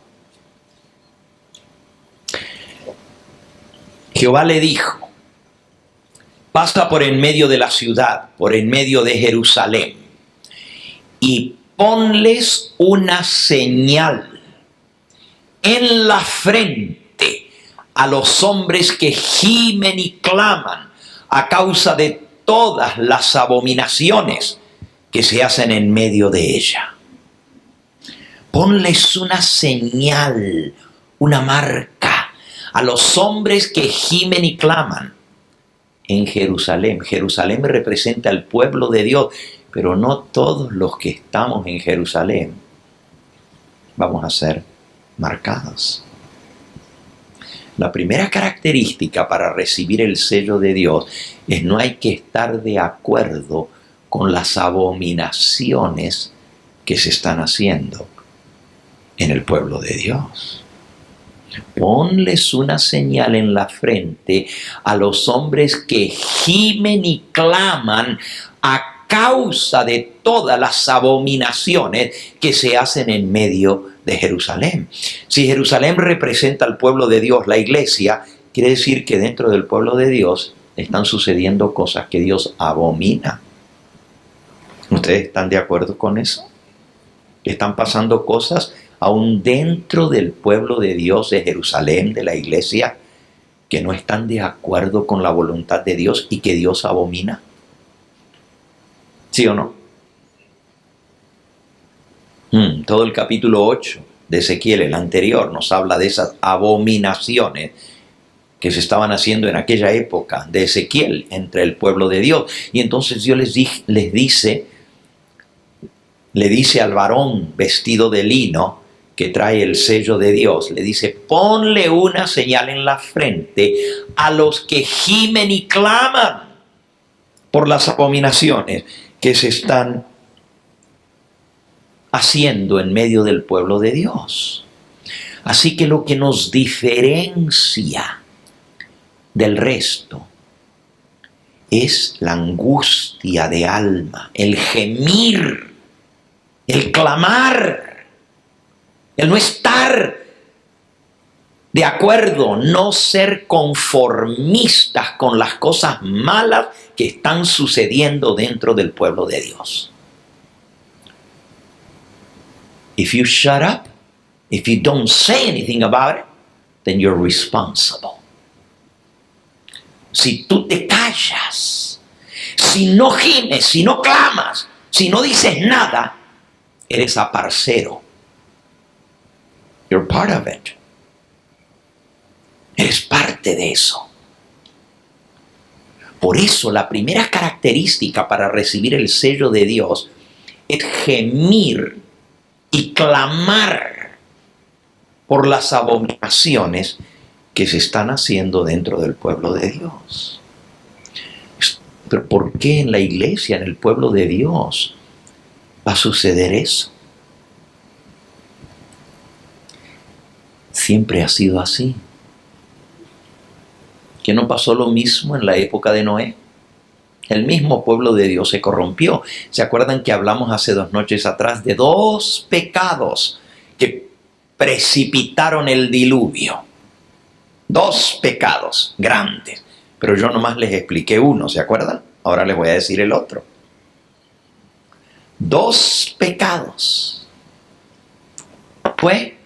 Jehová le dijo: pasa por en medio de la ciudad, por en medio de Jerusalén, y ponles una señal en la frente a los hombres que gimen y claman a causa de todas las abominaciones que se hacen en medio de ella. Ponles una señal, una marca a los hombres que gimen y claman en Jerusalén. Jerusalén representa al pueblo de Dios, pero no todos los que estamos en Jerusalén vamos a ser marcados. La primera característica para recibir el sello de Dios es: no hay que estar de acuerdo con las abominaciones que se están haciendo en el pueblo de Dios. Ponles una señal en la frente a los hombres que gimen y claman a causa de todas las abominaciones que se hacen en medio de Jerusalén. Si Jerusalén representa al pueblo de Dios, la iglesia, quiere decir que dentro del pueblo de Dios están sucediendo cosas que Dios abomina. ¿Ustedes están de acuerdo con eso? Están pasando cosas aún dentro del pueblo de Dios, de Jerusalén, de la iglesia, que no están de acuerdo con la voluntad de Dios y que Dios abomina. ¿Sí o no? Todo el capítulo 8 de Ezequiel, el anterior, nos habla de esas abominaciones que se estaban haciendo en aquella época de Ezequiel entre el pueblo de Dios. Y entonces Dios le dice al varón vestido de lino que trae el sello de Dios, le dice: ponle una señal en la frente a los que gimen y claman por las abominaciones que se están haciendo en medio del pueblo de Dios. Así que lo que nos diferencia del resto es la angustia de alma, el gemir, el clamar, el no estar de acuerdo, no ser conformistas con las cosas malas que están sucediendo dentro del pueblo de Dios. If you shut up, if you don't say anything about it, then you're responsible. Si tú te callas, si no gimes, si no clamas, si no dices nada, eres aparcero. You're part of it. Eres parte de eso. Por eso la primera característica para recibir el sello de Dios es gemir y clamar por las abominaciones que se están haciendo dentro del pueblo de Dios. Pero ¿por qué en la iglesia, en el pueblo de Dios, va a suceder eso? Siempre ha sido así. ¿Que no pasó lo mismo en la época de Noé? El mismo pueblo de Dios se corrompió. ¿Se acuerdan que hablamos hace 2 noches atrás de 2 pecados que precipitaron el diluvio? 2 pecados grandes. Pero yo nomás les expliqué uno, ¿se acuerdan? Ahora les voy a decir el otro. 2 pecados. Fue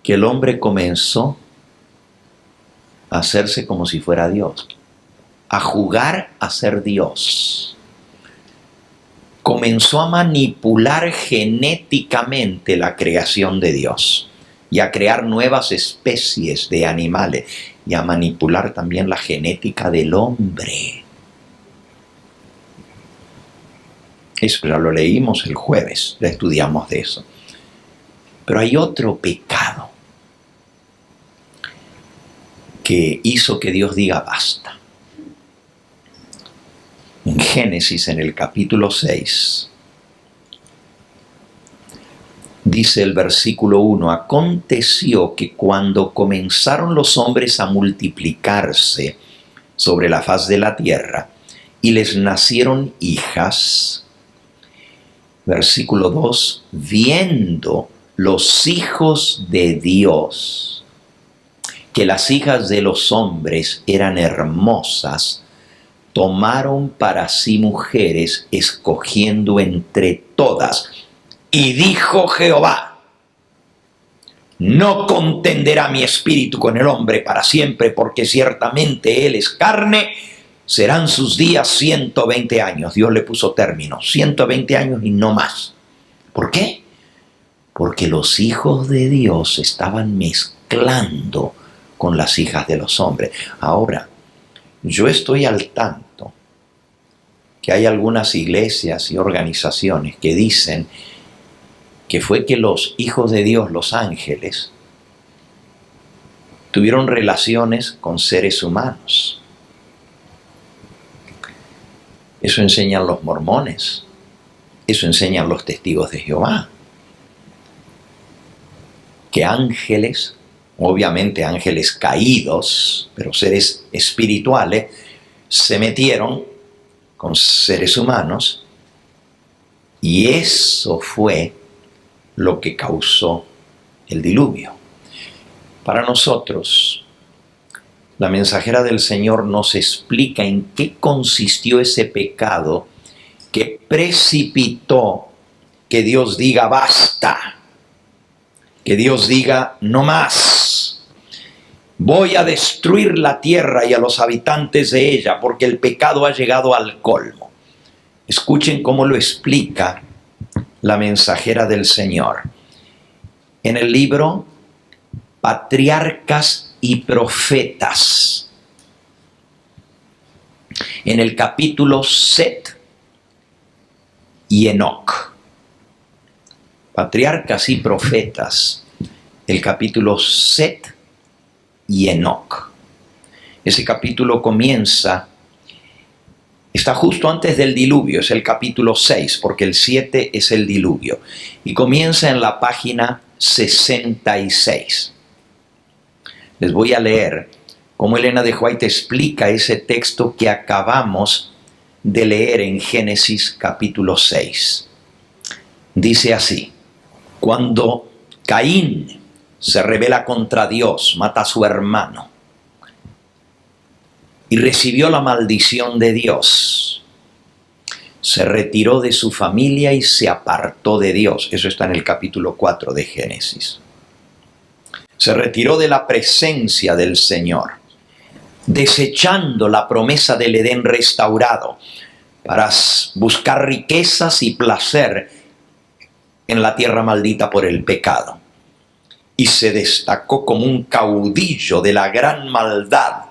que el hombre comenzó a hacerse como si fuera Dios, a jugar a ser Dios. Comenzó a manipular genéticamente la creación de Dios y a crear nuevas especies de animales y a manipular también la genética del hombre. Eso ya lo leímos el jueves, ya estudiamos de eso. Pero hay otro pecado que hizo que Dios diga basta. En Génesis, en el capítulo 6, dice el versículo 1: aconteció que cuando comenzaron los hombres a multiplicarse sobre la faz de la tierra y les nacieron hijas, versículo 2, viendo los hijos de Dios que las hijas de los hombres eran hermosas, tomaron para sí mujeres, escogiendo entre todas. Y dijo Jehová: no contenderá mi espíritu con el hombre para siempre, porque ciertamente él es carne, serán sus días 120 años. Dios le puso término, 120 años y no más. ¿Por qué? Porque los hijos de Dios estaban mezclando con las hijas de los hombres. Ahora, yo estoy al tanto que hay algunas iglesias y organizaciones que dicen que fue que los hijos de Dios, los ángeles, tuvieron relaciones con seres humanos. Eso enseñan los mormones, eso enseñan los testigos de Jehová. Que ángeles, obviamente ángeles caídos, pero seres espirituales, se metieron con seres humanos y eso fue lo que causó el diluvio. Para nosotros, la mensajera del Señor nos explica en qué consistió ese pecado que precipitó que Dios diga basta, que Dios diga no más. Voy a destruir la tierra y a los habitantes de ella porque el pecado ha llegado al colmo. Escuchen cómo lo explica la mensajera del Señor. En el libro Patriarcas y profetas. En el capítulo Set y Enoc. Patriarcas y profetas. El capítulo Set y Enoc. Ese capítulo comienza, está justo antes del diluvio, es el capítulo 6, porque el 7 es el diluvio. Y comienza en la página 66. Les voy a leer cómo Elena de White explica ese texto que acabamos de leer en Génesis capítulo 6. Dice así: cuando Caín se rebela contra Dios, mata a su hermano y recibió la maldición de Dios, se retiró de su familia y se apartó de Dios. Eso está en el capítulo 4 de Génesis. Se retiró de la presencia del Señor, desechando la promesa del Edén restaurado para buscar riquezas y placer en la tierra maldita por el pecado. Y se destacó como un caudillo de la gran maldad,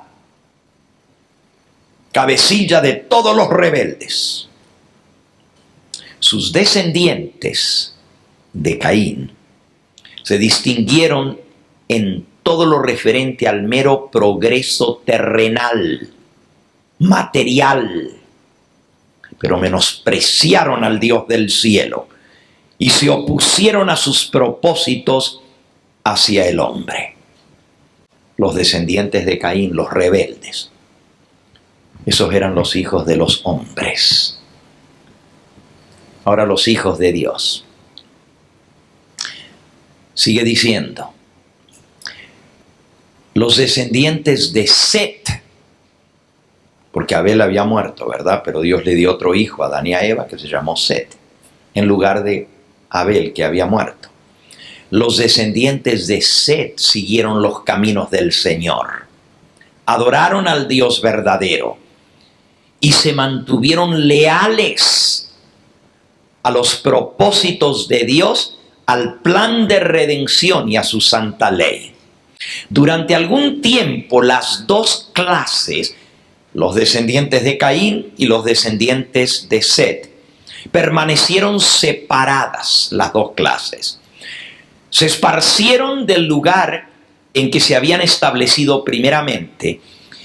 cabecilla de todos los rebeldes. Sus descendientes de Caín se distinguieron en todo lo referente al mero progreso terrenal, material, pero menospreciaron al Dios del cielo y se opusieron a sus propósitos hacia el hombre. Los descendientes de Caín, los rebeldes, esos eran los hijos de los hombres. Ahora los hijos de Dios. Sigue diciendo: los descendientes de Set, porque Abel había muerto, ¿verdad? Pero Dios le dio otro hijo a Adán y a Eva que se llamó Set, en lugar de Abel que había muerto. Los descendientes de Set siguieron los caminos del Señor, adoraron al Dios verdadero y se mantuvieron leales a los propósitos de Dios, al plan de redención y a su santa ley. Durante algún tiempo las dos clases, los descendientes de Caín y los descendientes de Set, permanecieron separadas, las dos clases. Se esparcieron del lugar en que se habían establecido primeramente,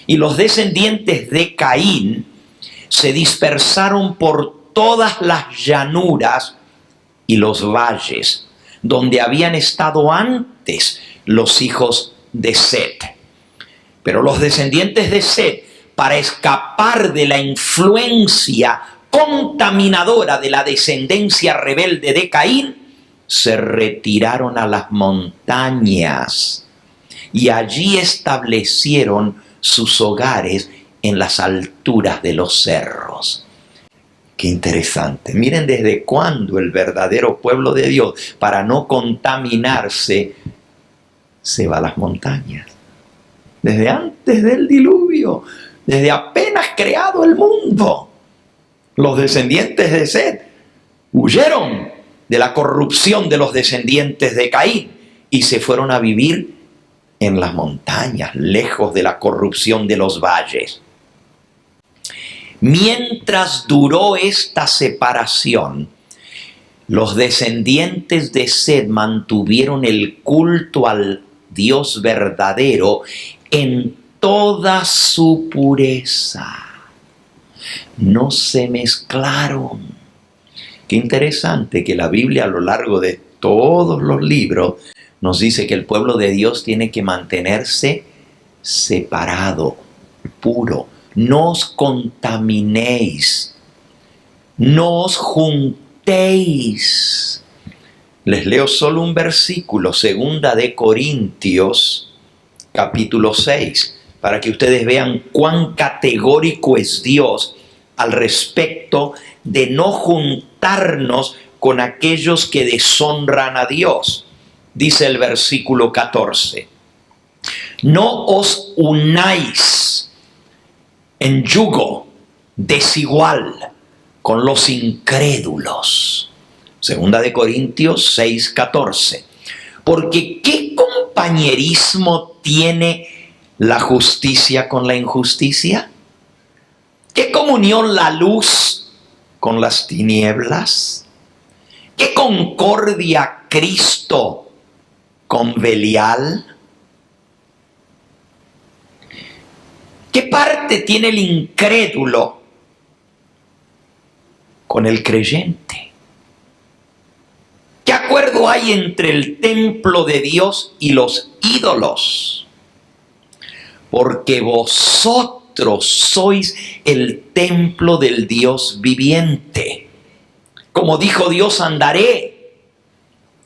y los descendientes de Caín se dispersaron por todas las llanuras y los valles donde habían estado antes los hijos de Set. Pero los descendientes de Set, para escapar de la influencia contaminadora de la descendencia rebelde de Caín, se retiraron a las montañas y allí establecieron sus hogares en las alturas de los cerros. Qué interesante. Miren desde cuándo el verdadero pueblo de Dios, para no contaminarse, se va a las montañas. Desde antes del diluvio, desde apenas creado el mundo, los descendientes de Set huyeron de la corrupción de los descendientes de Caín y se fueron a vivir en las montañas, lejos de la corrupción de los valles. Mientras duró esta separación, los descendientes de Set mantuvieron el culto al Dios verdadero en toda su pureza. No se mezclaron. Qué interesante que la Biblia, a lo largo de todos los libros, nos dice que el pueblo de Dios tiene que mantenerse separado, puro. No os contaminéis, no os juntéis. Les leo solo un versículo, 2 de Corintios, capítulo 6, para que ustedes vean cuán categórico es Dios al respecto de no juntarnos con aquellos que deshonran a Dios. Dice el versículo 14: no os unáis en yugo desigual con los incrédulos. 2 de Corintios 6:14. Porque ¿qué compañerismo tiene la justicia con la injusticia? ¿Qué comunión la luz con las tinieblas? ¿Qué concordia Cristo con Belial? ¿Qué parte tiene el incrédulo con el creyente? ¿Qué acuerdo hay entre el templo de Dios y los ídolos? Porque vosotros sois el templo del Dios viviente. Como dijo Dios, andaré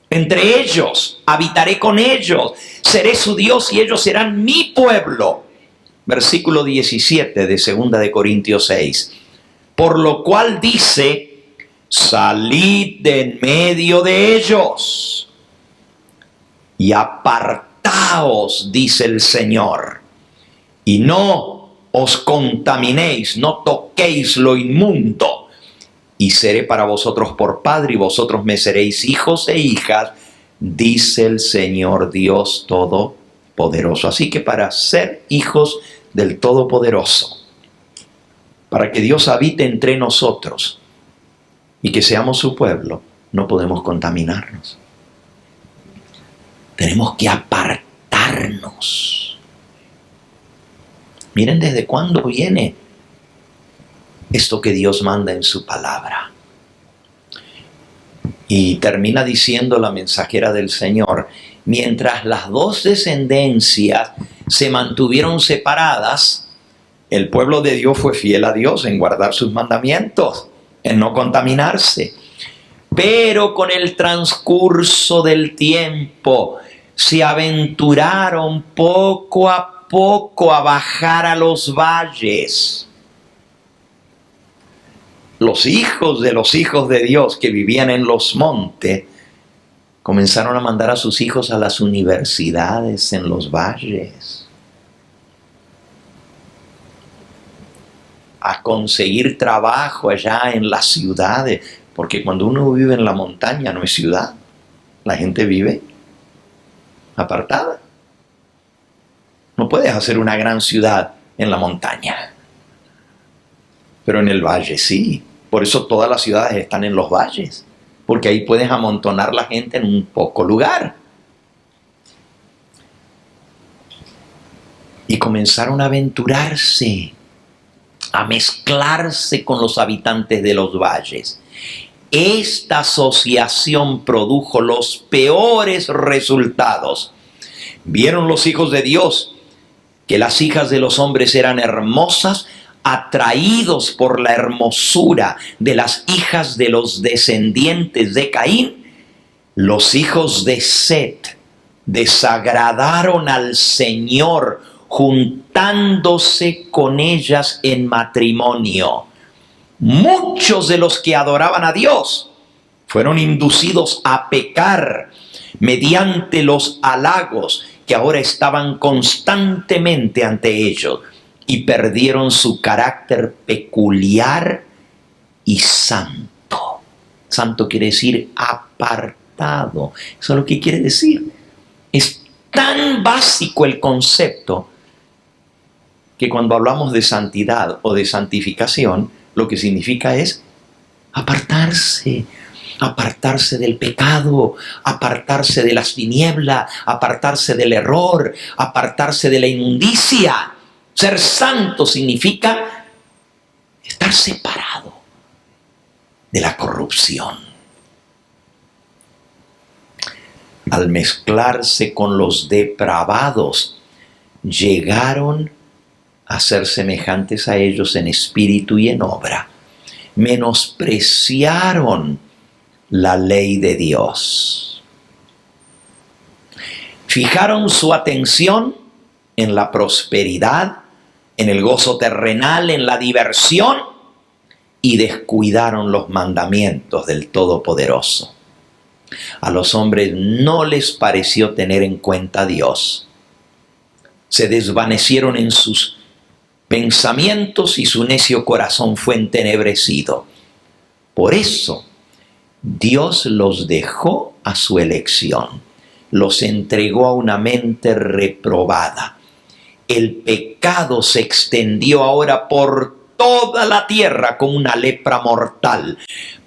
entre ellos, habitaré con ellos, seré su Dios y ellos serán mi pueblo. Versículo 17 de 2 de Corintios 6. Por lo cual dice, salid de en medio de ellos y apartaos, dice el Señor, y no os contaminéis, no toquéis lo inmundo, y seré para vosotros por padre, y vosotros me seréis hijos e hijas, dice el Señor Dios Todopoderoso. Así que para ser hijos del Todopoderoso, para que Dios habite entre nosotros y que seamos su pueblo, no podemos contaminarnos. Tenemos que apartarnos. Miren desde cuándo viene esto que Dios manda en su palabra. Y termina diciendo la mensajera del Señor, mientras las dos descendencias se mantuvieron separadas, el pueblo de Dios fue fiel a Dios en guardar sus mandamientos, en no contaminarse. Pero con el transcurso del tiempo se aventuraron poco a poco a bajar a los valles. Los hijos de Dios que vivían en los montes comenzaron a mandar a sus hijos a las universidades en los valles, a conseguir trabajo allá en las ciudades, porque cuando uno vive en la montaña no es ciudad, la gente vive apartada. No puedes hacer una gran ciudad en la montaña, pero en el valle sí. Por eso todas las ciudades están en los valles, porque ahí puedes amontonar la gente en un poco lugar. Y comenzaron a aventurarse, a mezclarse con los habitantes de los valles. Esta asociación produjo los peores resultados. Vieron los hijos de Dios que las hijas de los hombres eran hermosas, atraídos por la hermosura de las hijas de los descendientes de Caín. Los hijos de Set desagradaron al Señor juntándose con ellas en matrimonio. Muchos de los que adoraban a Dios fueron inducidos a pecar mediante los halagos que ahora estaban constantemente ante ellos, y perdieron su carácter peculiar y santo. Santo quiere decir apartado. Eso es lo que quiere decir. Es tan básico el concepto que cuando hablamos de santidad o de santificación, lo que significa es apartarse. Apartarse del pecado, apartarse de las tinieblas, apartarse del error, apartarse de la inmundicia. Ser santo significa estar separado de la corrupción. Al mezclarse con los depravados, llegaron a ser semejantes a ellos en espíritu y en obra. Menospreciaron la ley de Dios. Fijaron su atención en la prosperidad, en el gozo terrenal, en la diversión, y descuidaron los mandamientos del Todopoderoso. A los hombres no les pareció tener en cuenta a Dios. Se desvanecieron en sus pensamientos y su necio corazón fue entenebrecido. Por eso Dios los dejó a su elección. los entregó a una mente reprobada. El pecado se extendió ahora por toda la tierra como una lepra mortal.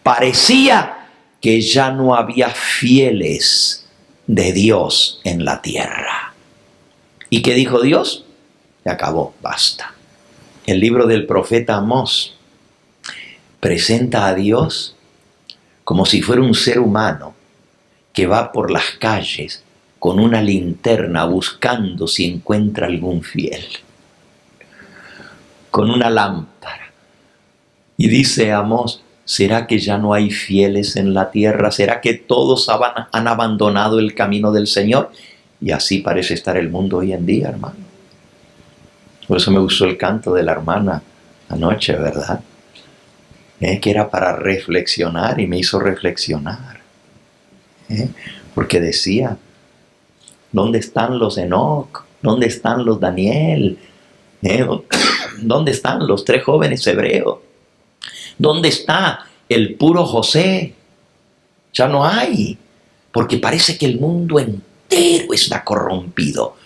Parecía que ya no había fieles de Dios en la tierra. ¿Y qué dijo Dios? Se acabó, basta. El libro del profeta Amós presenta a Dios como si fuera un ser humano que va por las calles con una linterna buscando si encuentra algún fiel, con una lámpara. Y dice Amós, ¿será que ya no hay fieles en la tierra? ¿Será que todos han abandonado el camino del Señor? Y así parece estar el mundo hoy en día, hermano. Por eso me gustó el canto de la hermana anoche, ¿verdad? Que era para reflexionar y me hizo reflexionar. Porque decía, ¿dónde están los Enoc? ¿Dónde están los Daniel? ¿Dónde están los 3 jóvenes hebreos? ¿Dónde está el puro José? Ya no hay, porque parece que el mundo entero está corrompido.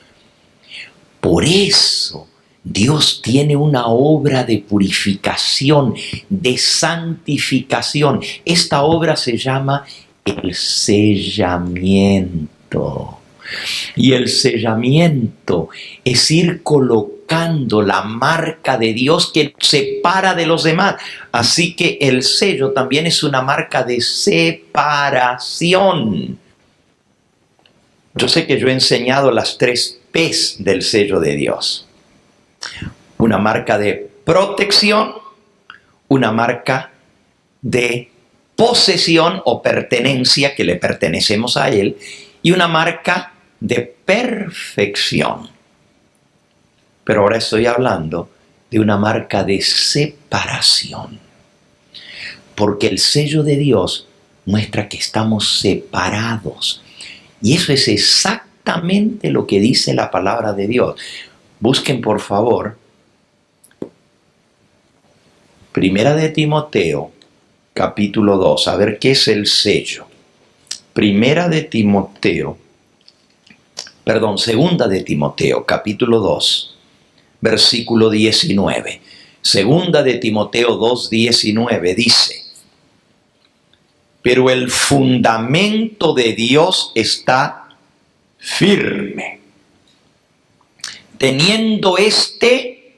Por eso Dios tiene una obra de purificación, de santificación. Esta obra se llama el sellamiento. Y el sellamiento es ir colocando la marca de Dios que separa de los demás. Así que el sello también es una marca de separación. Yo sé que yo he enseñado las 3 P's del sello de Dios. Una marca de protección, una marca de posesión o pertenencia, que le pertenecemos a Él, y una marca de perfección. Pero ahora estoy hablando de una marca de separación. Porque el sello de Dios muestra que estamos separados. Y eso es exactamente lo que dice la palabra de Dios. Busquen por favor Primera de Timoteo, capítulo 2, a ver qué es el sello. Segunda de Timoteo, capítulo 2, versículo 19. Segunda de Timoteo 2, 19 dice, pero el fundamento de Dios está firme, teniendo este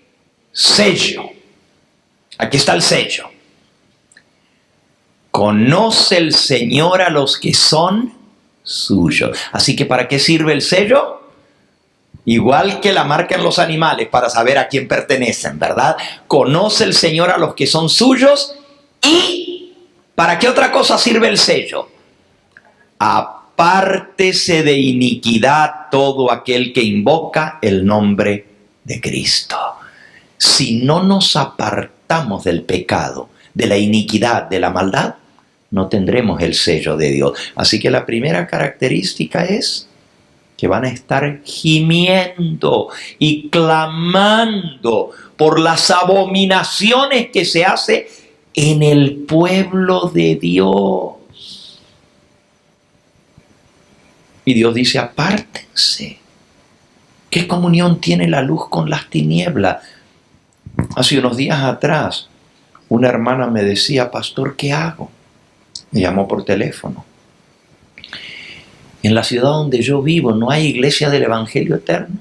sello. Aquí está el sello. Conoce el Señor a los que son suyos. Así que ¿para qué sirve el sello? Igual que la marca en los animales, para saber a quién pertenecen, ¿verdad? Conoce el Señor a los que son suyos. ¿Y para qué otra cosa sirve el sello? Apártese de iniquidad todo aquel que invoca el nombre de Cristo. Si no nos apartamos del pecado, de la iniquidad, de la maldad, no tendremos el sello de Dios. Así que la primera característica es que van a estar gimiendo y clamando por las abominaciones que se hacen en el pueblo de Dios. Y Dios dice, apártense. ¿Qué comunión tiene la luz con las tinieblas? Hace unos días atrás, una hermana me decía, pastor, ¿qué hago? Me llamó por teléfono. En la ciudad donde yo vivo no hay iglesia del Evangelio Eterno.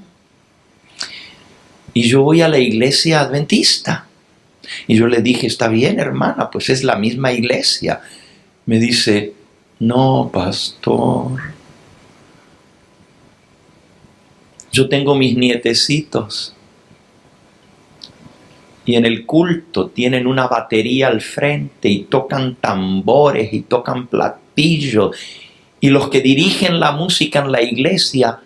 Y yo voy a la iglesia adventista. Y yo le dije, está bien, hermana, pues es la misma iglesia. Me dice, no, pastor. Yo tengo mis nietecitos. Y en el culto tienen una batería al frente y tocan tambores y tocan platillos. Y los que dirigen la música en la iglesia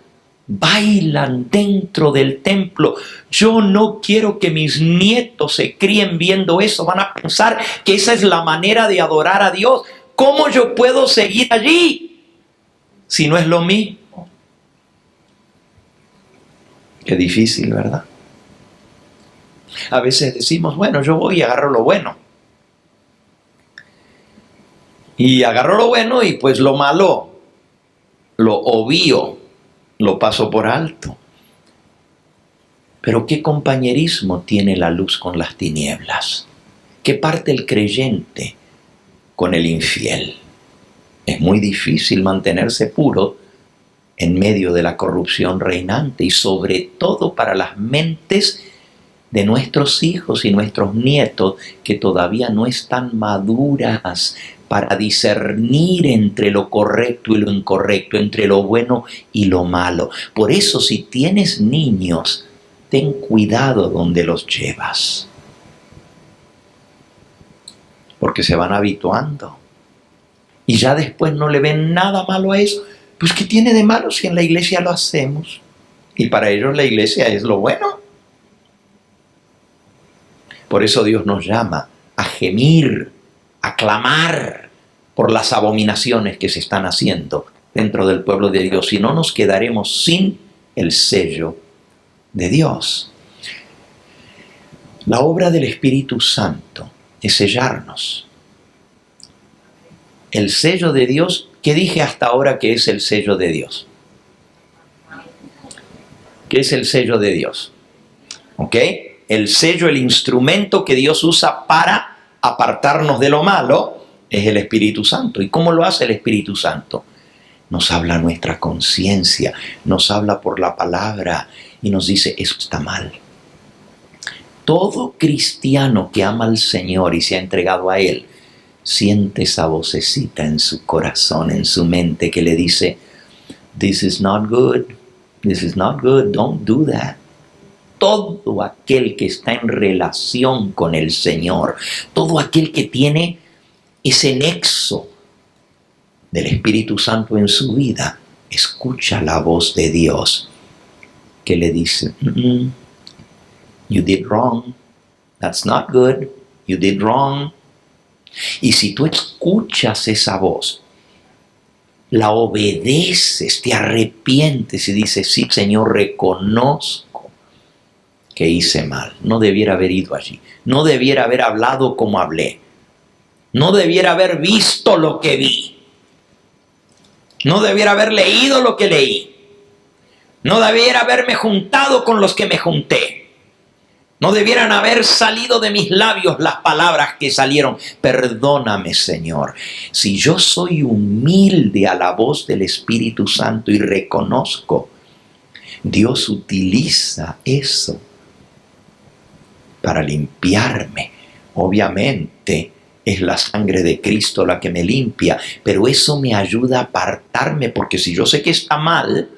bailan dentro del templo. Yo no quiero que mis nietos se críen viendo eso. Van a pensar que esa es la manera de adorar a Dios. ¿Cómo yo puedo seguir allí si no es lo mismo? Qué difícil, ¿verdad? A veces decimos, bueno, yo voy y agarro lo bueno. Y agarro lo bueno y pues lo malo lo obvio lo paso por alto. Pero ¿qué compañerismo tiene la luz con las tinieblas? ¿Qué parte el creyente con el infiel? Es muy difícil mantenerse puro en medio de la corrupción reinante y sobre todo para las mentes de nuestros hijos y nuestros nietos que todavía no están maduras para discernir entre lo correcto y lo incorrecto, entre lo bueno y lo malo. Por eso, si tienes niños, ten cuidado donde los llevas, porque se van habituando y ya después no le ven nada malo a eso. Pues ¿qué tiene de malo si en la iglesia lo hacemos? Y para ellos la iglesia es lo bueno. Por eso Dios nos llama a gemir, a clamar por las abominaciones que se están haciendo dentro del pueblo de Dios. Si no, nos quedaremos sin el sello de Dios. La obra del Espíritu Santo es sellarnos. El sello de Dios, ¿qué dije hasta ahora que es el sello de Dios? ¿Qué es el sello de Dios? ¿Ok? El sello, el instrumento que Dios usa para apartarnos de lo malo, es el Espíritu Santo. ¿Y cómo lo hace el Espíritu Santo? Nos habla nuestra conciencia, nos habla por la palabra y nos dice, eso está mal. Todo cristiano que ama al Señor y se ha entregado a Él, siente esa vocecita en su corazón, en su mente, que le dice, this is not good, don't do that. Todo aquel que está en relación con el Señor, todo aquel que tiene ese nexo del Espíritu Santo en su vida, escucha la voz de Dios que le dice, you did wrong, that's not good, you did wrong. Y si tú escuchas esa voz, la obedeces, te arrepientes y dices, sí, Señor, reconozco que hice mal, no debiera haber ido allí, no debiera haber hablado como hablé, no debiera haber visto lo que vi, no debiera haber leído lo que leí, no debiera haberme juntado con los que me junté. No debieran haber salido de mis labios las palabras que salieron. Perdóname, Señor. Si yo soy humilde a la voz del Espíritu Santo y reconozco, Dios utiliza eso para limpiarme. Obviamente es la sangre de Cristo la que me limpia, pero eso me ayuda a apartarme, porque si yo sé que está mal,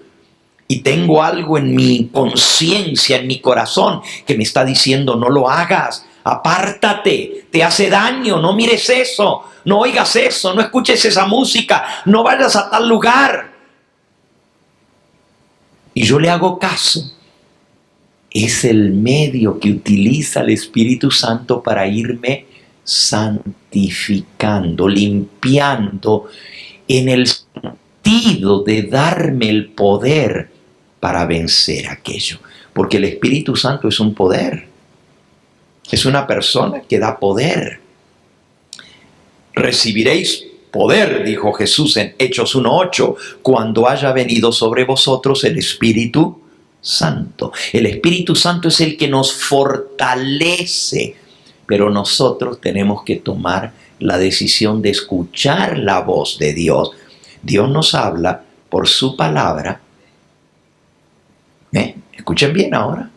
y tengo algo en mi conciencia, en mi corazón, que me está diciendo, no lo hagas, apártate, te hace daño, no mires eso, no oigas eso, no escuches esa música, no vayas a tal lugar. Y yo le hago caso. Es el medio que utiliza el Espíritu Santo para irme santificando, limpiando, en el sentido de darme el poder para vencer aquello. Porque el Espíritu Santo es un poder. Es una persona que da poder. Recibiréis poder, dijo Jesús en Hechos 1:8, cuando haya venido sobre vosotros el Espíritu Santo. El Espíritu Santo es el que nos fortalece, pero nosotros tenemos que tomar la decisión de escuchar la voz de Dios. Dios nos habla por su palabra. Escuchen bien ahora,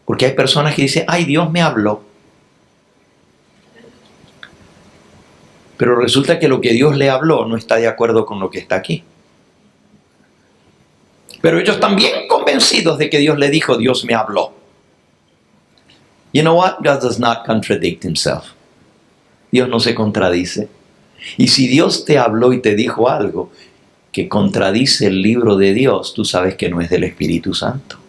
porque hay personas que dicen, ay, Dios me habló. Pero resulta que lo que Dios le habló no está de acuerdo con lo que está aquí. Pero ellos están bien convencidos de que Dios le dijo, Dios me habló. You know what? God does not contradict himself. Dios no se contradice. Y si Dios te habló y te dijo algo que contradice el libro de Dios, tú sabes que no es del Espíritu Santo.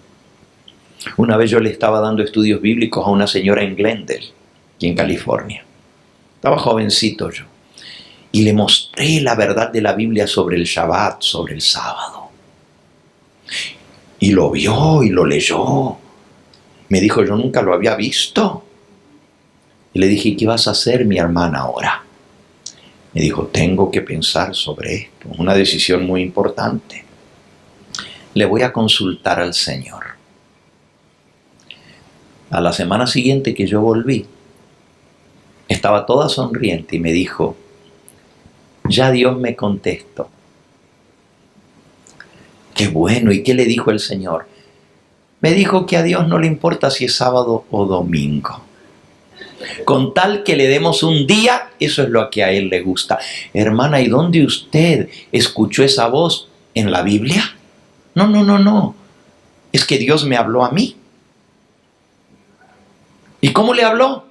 Una vez yo le estaba dando estudios bíblicos a una señora en Glendale, aquí en California. Estaba jovencito yo. Y le mostré la verdad de la Biblia sobre el Shabbat, sobre el sábado. Y lo vio y lo leyó. Me dijo, yo nunca lo había visto. Y le dije, ¿qué vas a hacer, mi hermana, ahora? Me dijo, tengo que pensar sobre esto, una decisión muy importante. Le voy a consultar al Señor. A la semana siguiente que yo volví, estaba toda sonriente y me dijo, ya Dios me contestó. Qué bueno, ¿y qué le dijo el Señor? Me dijo que a Dios no le importa si es sábado o domingo. Con tal que le demos un día, eso es lo que a Él le gusta. Hermana, ¿y dónde usted escuchó esa voz? ¿En la Biblia? No. Es que Dios me habló a mí. ¿Y cómo le habló?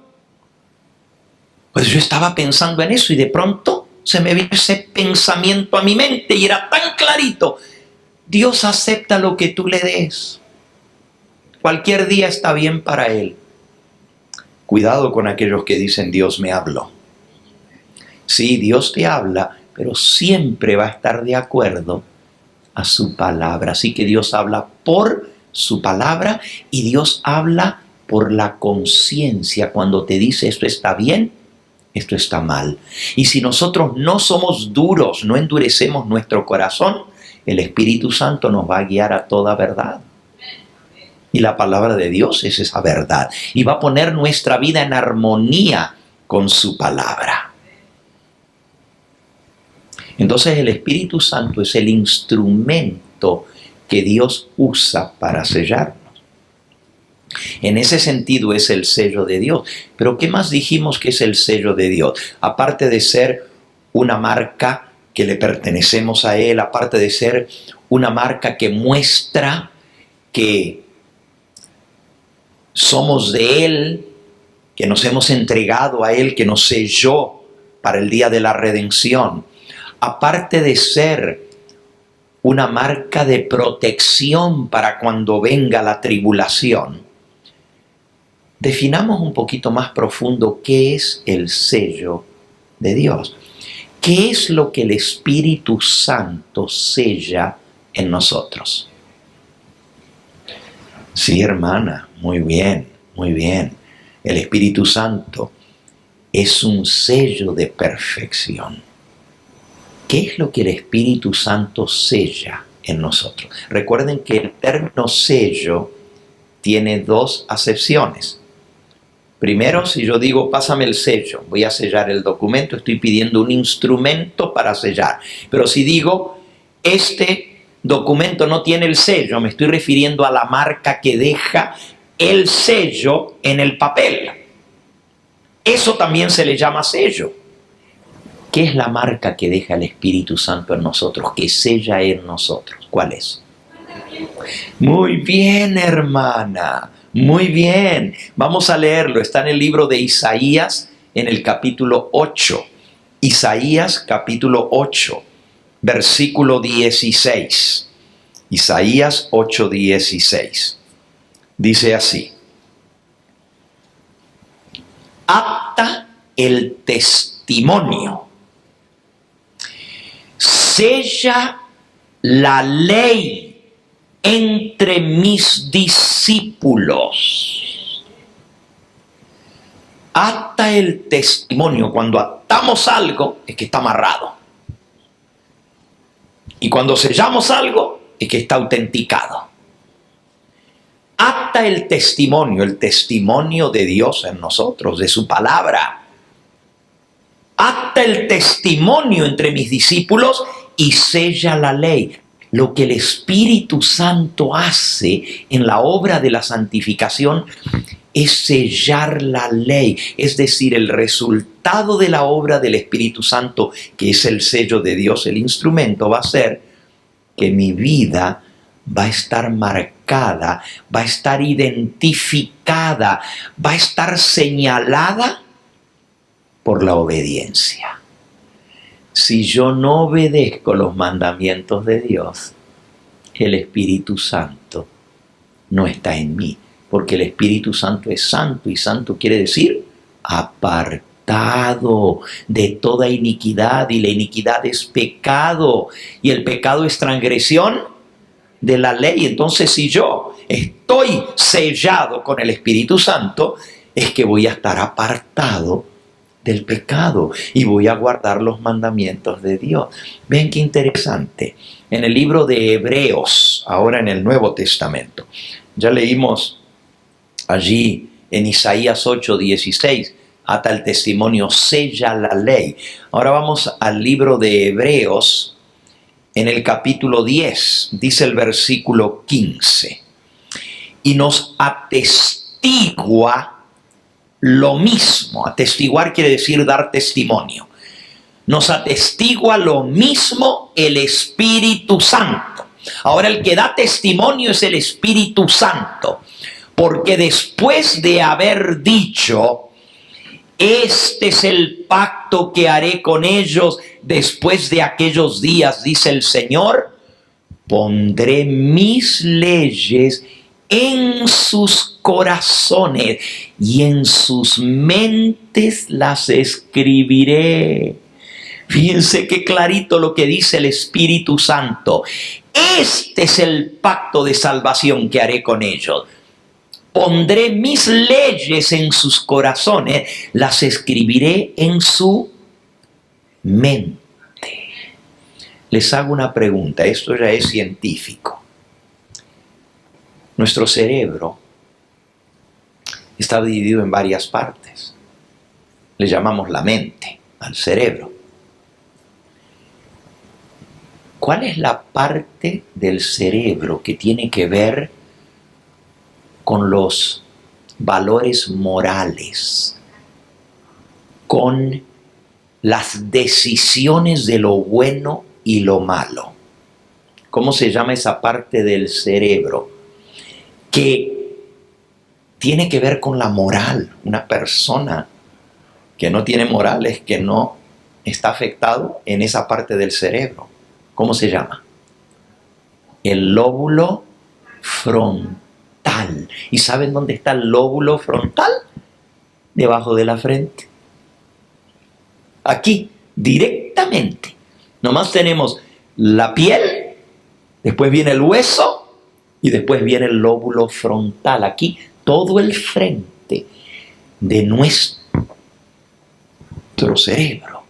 Pues yo estaba pensando en eso y de pronto se me vino ese pensamiento a mi mente y era tan clarito. Dios acepta lo que tú le des. Cualquier día está bien para Él. Cuidado con aquellos que dicen Dios me habló. Sí, Dios te habla, pero siempre va a estar de acuerdo a su palabra. Así que Dios habla por su palabra y Dios habla por la conciencia cuando te dice esto está bien, esto está mal. Y si nosotros no somos duros, no endurecemos nuestro corazón, el Espíritu Santo nos va a guiar a toda verdad. Y la palabra de Dios es esa verdad. Y va a poner nuestra vida en armonía con su palabra. Entonces el Espíritu Santo es el instrumento que Dios usa para sellarnos. En ese sentido es el sello de Dios. Pero ¿qué más dijimos que es el sello de Dios? Aparte de ser una marca que le pertenecemos a Él, aparte de ser una marca que muestra que somos de Él, que nos hemos entregado a Él, que nos selló para el día de la redención, aparte de ser una marca de protección para cuando venga la tribulación, definamos un poquito más profundo qué es el sello de Dios. ¿Qué es lo que el Espíritu Santo sella en nosotros? Sí, hermana, muy bien. El Espíritu Santo es un sello de perfección. ¿Qué es lo que el Espíritu Santo sella en nosotros? Recuerden que el término sello tiene dos acepciones. Primero, si yo digo, pásame el sello, voy a sellar el documento, estoy pidiendo un instrumento para sellar. Pero si digo, este documento no tiene el sello, me estoy refiriendo a la marca que deja el sello en el papel. Eso también se le llama sello. ¿Qué es la marca que deja el Espíritu Santo en nosotros, que sella en nosotros? ¿Cuál es? Muy bien, hermana. Muy bien, vamos a leerlo. Está en el libro de Isaías, en el capítulo 8. Isaías, capítulo 8, versículo 16. Isaías 8, 16. Dice así: apta el testimonio, sella la ley entre mis discípulos. Ata el testimonio. Cuando atamos algo, es que está amarrado. Y cuando sellamos algo, es que está autenticado. Ata el testimonio de Dios en nosotros, de su palabra. Ata el testimonio entre mis discípulos y sella la ley. Lo que el Espíritu Santo hace en la obra de la santificación es sellar la ley, es decir, el resultado de la obra del Espíritu Santo, que es el sello de Dios, el instrumento, va a ser que mi vida va a estar marcada, va a estar identificada, va a estar señalada por la obediencia. Si yo no obedezco los mandamientos de Dios, el Espíritu Santo no está en mí, porque el Espíritu Santo es santo, y santo quiere decir apartado de toda iniquidad, y la iniquidad es pecado, y el pecado es transgresión de la ley. Entonces, si yo estoy sellado con el Espíritu Santo, es que voy a estar apartado del pecado y voy a guardar los mandamientos de Dios. Ven qué interesante. En el libro de Hebreos, ahora en el Nuevo Testamento, ya leímos allí en Isaías 8:16, ata el testimonio, sella la ley. Ahora vamos al libro de Hebreos, en el capítulo 10, dice el versículo 15, y nos atestigua lo mismo. Atestiguar quiere decir dar testimonio. Nos atestigua lo mismo el Espíritu Santo. Ahora el que da testimonio es el Espíritu Santo, porque después de haber dicho, este es el pacto que haré con ellos después de aquellos días, dice el Señor, pondré mis leyes en sus corazones y en sus mentes las escribiré. Fíjense qué clarito lo que dice el Espíritu Santo. Este es el pacto de salvación que haré con ellos. Pondré mis leyes en sus corazones, las escribiré en su mente. Les hago una pregunta, esto ya es científico. Nuestro cerebro está dividido en varias partes. Le llamamos la mente al cerebro. ¿Cuál es la parte del cerebro que tiene que ver con los valores morales, con las decisiones de lo bueno y lo malo? ¿Cómo se llama esa parte del cerebro que tiene que ver con la moral? Una persona que no tiene moral es que no está afectado en esa parte del cerebro. ¿Cómo se llama? El lóbulo frontal. ¿Y saben dónde está el lóbulo frontal? Debajo de la frente. Aquí, directamente. Nomás tenemos la piel, después viene el hueso y después viene el lóbulo frontal. Aquí, todo el frente de nuestro cerebro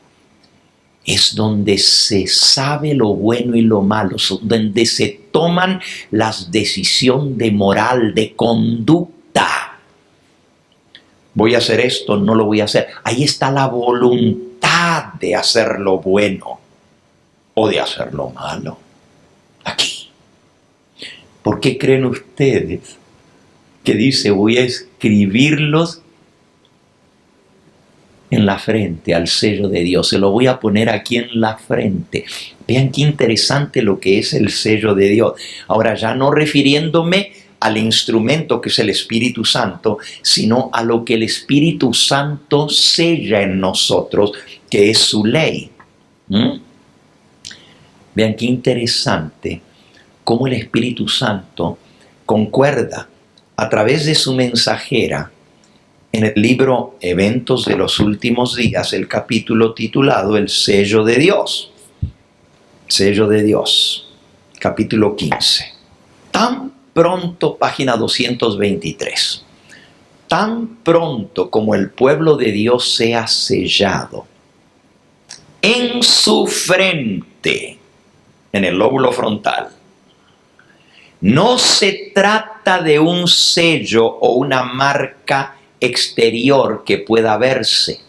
es donde se sabe lo bueno y lo malo, donde se toman las decisiones de moral, de conducta. Voy a hacer esto, no lo voy a hacer. Ahí está la voluntad de hacer lo bueno o de hacer lo malo. Aquí. ¿Por qué creen ustedes que dice voy a escribirlos en la frente al sello de Dios? Se lo voy a poner aquí en la frente. Vean qué interesante lo que es el sello de Dios. Ahora, ya no refiriéndome al instrumento que es el Espíritu Santo, sino a lo que el Espíritu Santo sella en nosotros, que es su ley. Vean qué interesante cómo el Espíritu Santo concuerda a través de su mensajera en el libro Eventos de los Últimos Días, el capítulo titulado El Sello de Dios. Sello de Dios, capítulo 15. Tan pronto, página 223, tan pronto como el pueblo de Dios sea sellado en su frente, en el lóbulo frontal, no se trata de un sello o una marca exterior que pueda verse.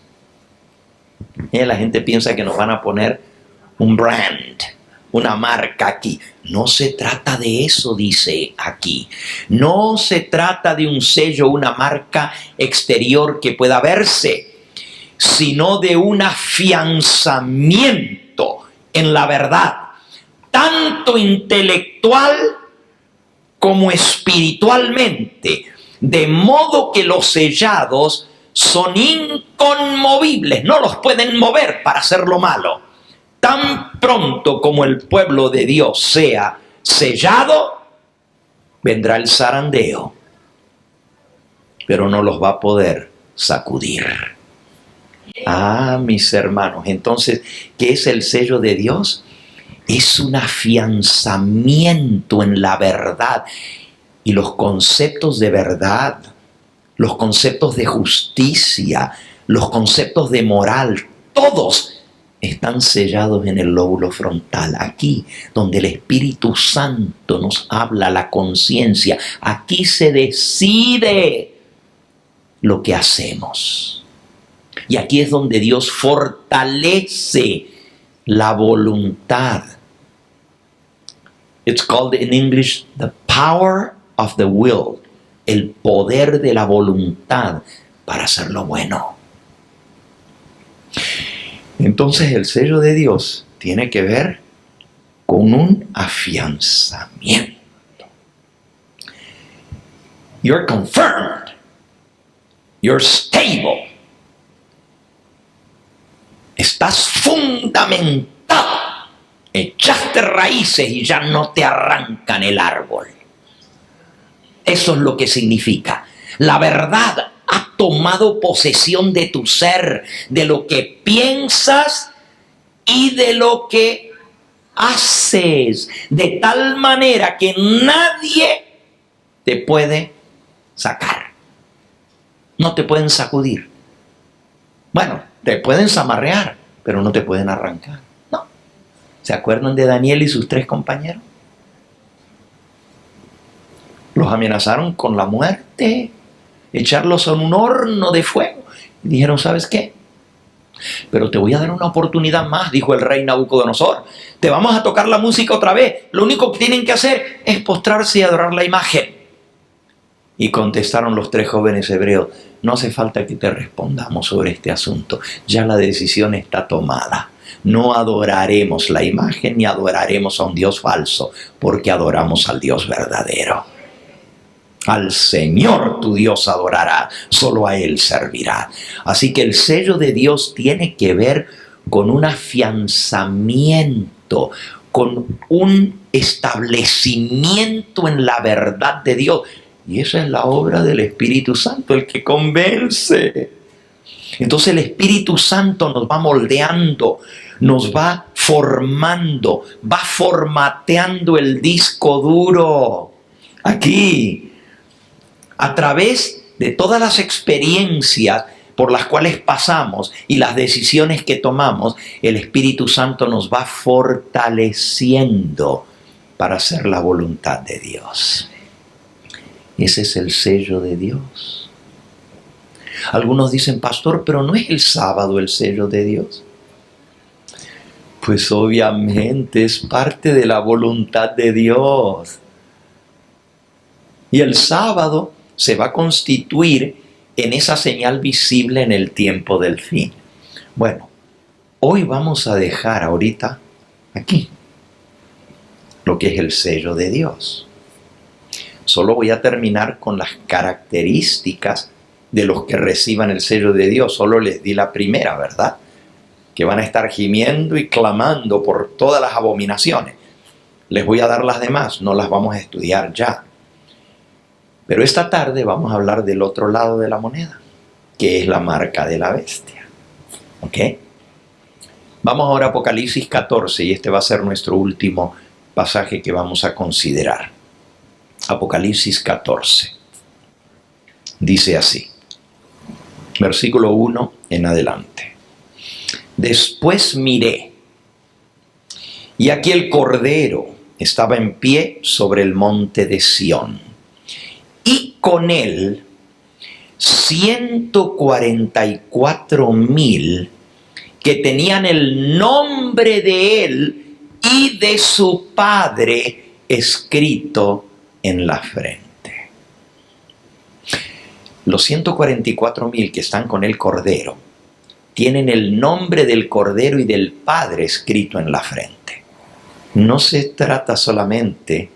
La gente piensa que nos van a poner un brand, una marca aquí. No se trata de eso, dice aquí. No se trata de un sello, una marca exterior que pueda verse, sino de un afianzamiento en la verdad, tanto intelectual como espiritualmente, de modo que los sellados son inconmovibles, no los pueden mover para hacer lo malo. Tan pronto como el pueblo de Dios sea sellado, vendrá el zarandeo, pero no los va a poder sacudir. Ah, mis hermanos, entonces, ¿qué es el sello de Dios? Es un afianzamiento en la verdad. Y los conceptos de verdad, los conceptos de justicia, los conceptos de moral, todos están sellados en el lóbulo frontal, aquí donde el Espíritu Santo nos habla, la conciencia. Aquí se decide lo que hacemos. Y aquí es donde Dios fortalece la voluntad. It's called in English the power of the will, el poder de la voluntad para hacer lo bueno. Entonces el sello de Dios tiene que ver con un afianzamiento. You're confirmed. You're stable. Estás fundamentado. Echaste raíces y ya no te arrancan el árbol. Eso es lo que significa. La verdad ha tomado posesión de tu ser, de lo que piensas y de lo que haces, de tal manera que nadie te puede sacar. No te pueden sacudir. Bueno, te pueden zamarrear, pero no te pueden arrancar. No. ¿Se acuerdan de Daniel y sus 3 compañeros? Los amenazaron con la muerte, echarlos en un horno de fuego. Y dijeron, ¿sabes qué? Pero te voy a dar una oportunidad más, dijo el rey Nabucodonosor. Te vamos a tocar la música otra vez. Lo único que tienen que hacer es postrarse y adorar la imagen. Y contestaron los 3 jóvenes hebreos, no hace falta que te respondamos sobre este asunto. Ya la decisión está tomada. No adoraremos la imagen ni adoraremos a un Dios falso, porque adoramos al Dios verdadero. Al Señor tu Dios adorará, solo a Él servirá. Así que el sello de Dios tiene que ver con un afianzamiento, con un establecimiento en la verdad de Dios. Y esa es la obra del Espíritu Santo, el que convence. Entonces el Espíritu Santo nos va moldeando, nos va formando, va formateando el disco duro. Aquí, a través de todas las experiencias por las cuales pasamos y las decisiones que tomamos, el Espíritu Santo nos va fortaleciendo para hacer la voluntad de Dios. Ese es el sello de Dios. Algunos dicen, pastor, pero ¿no es el sábado el sello de Dios? Pues obviamente es parte de la voluntad de Dios. Y el sábado se va a constituir en esa señal visible en el tiempo del fin. Bueno, hoy vamos a dejar ahorita aquí lo que es el sello de Dios. Solo voy a terminar con las características de los que reciban el sello de Dios. Solo les di la primera, ¿verdad? Que van a estar gimiendo y clamando por todas las abominaciones. Les voy a dar las demás, no las vamos a estudiar ya. Pero esta tarde vamos a hablar del otro lado de la moneda, que es la marca de la bestia. ¿Ok? Vamos ahora a Apocalipsis 14 y este va a ser nuestro último pasaje que vamos a considerar. Apocalipsis 14. Dice así, versículo 1 en adelante. Después miré, y aquí el Cordero estaba en pie sobre el monte de Sión, y con él 144,000 que tenían el nombre de él y de su Padre escrito en la frente. Los 144,000 que están con el Cordero tienen el nombre del Cordero y del Padre escrito en la frente. No se trata solamente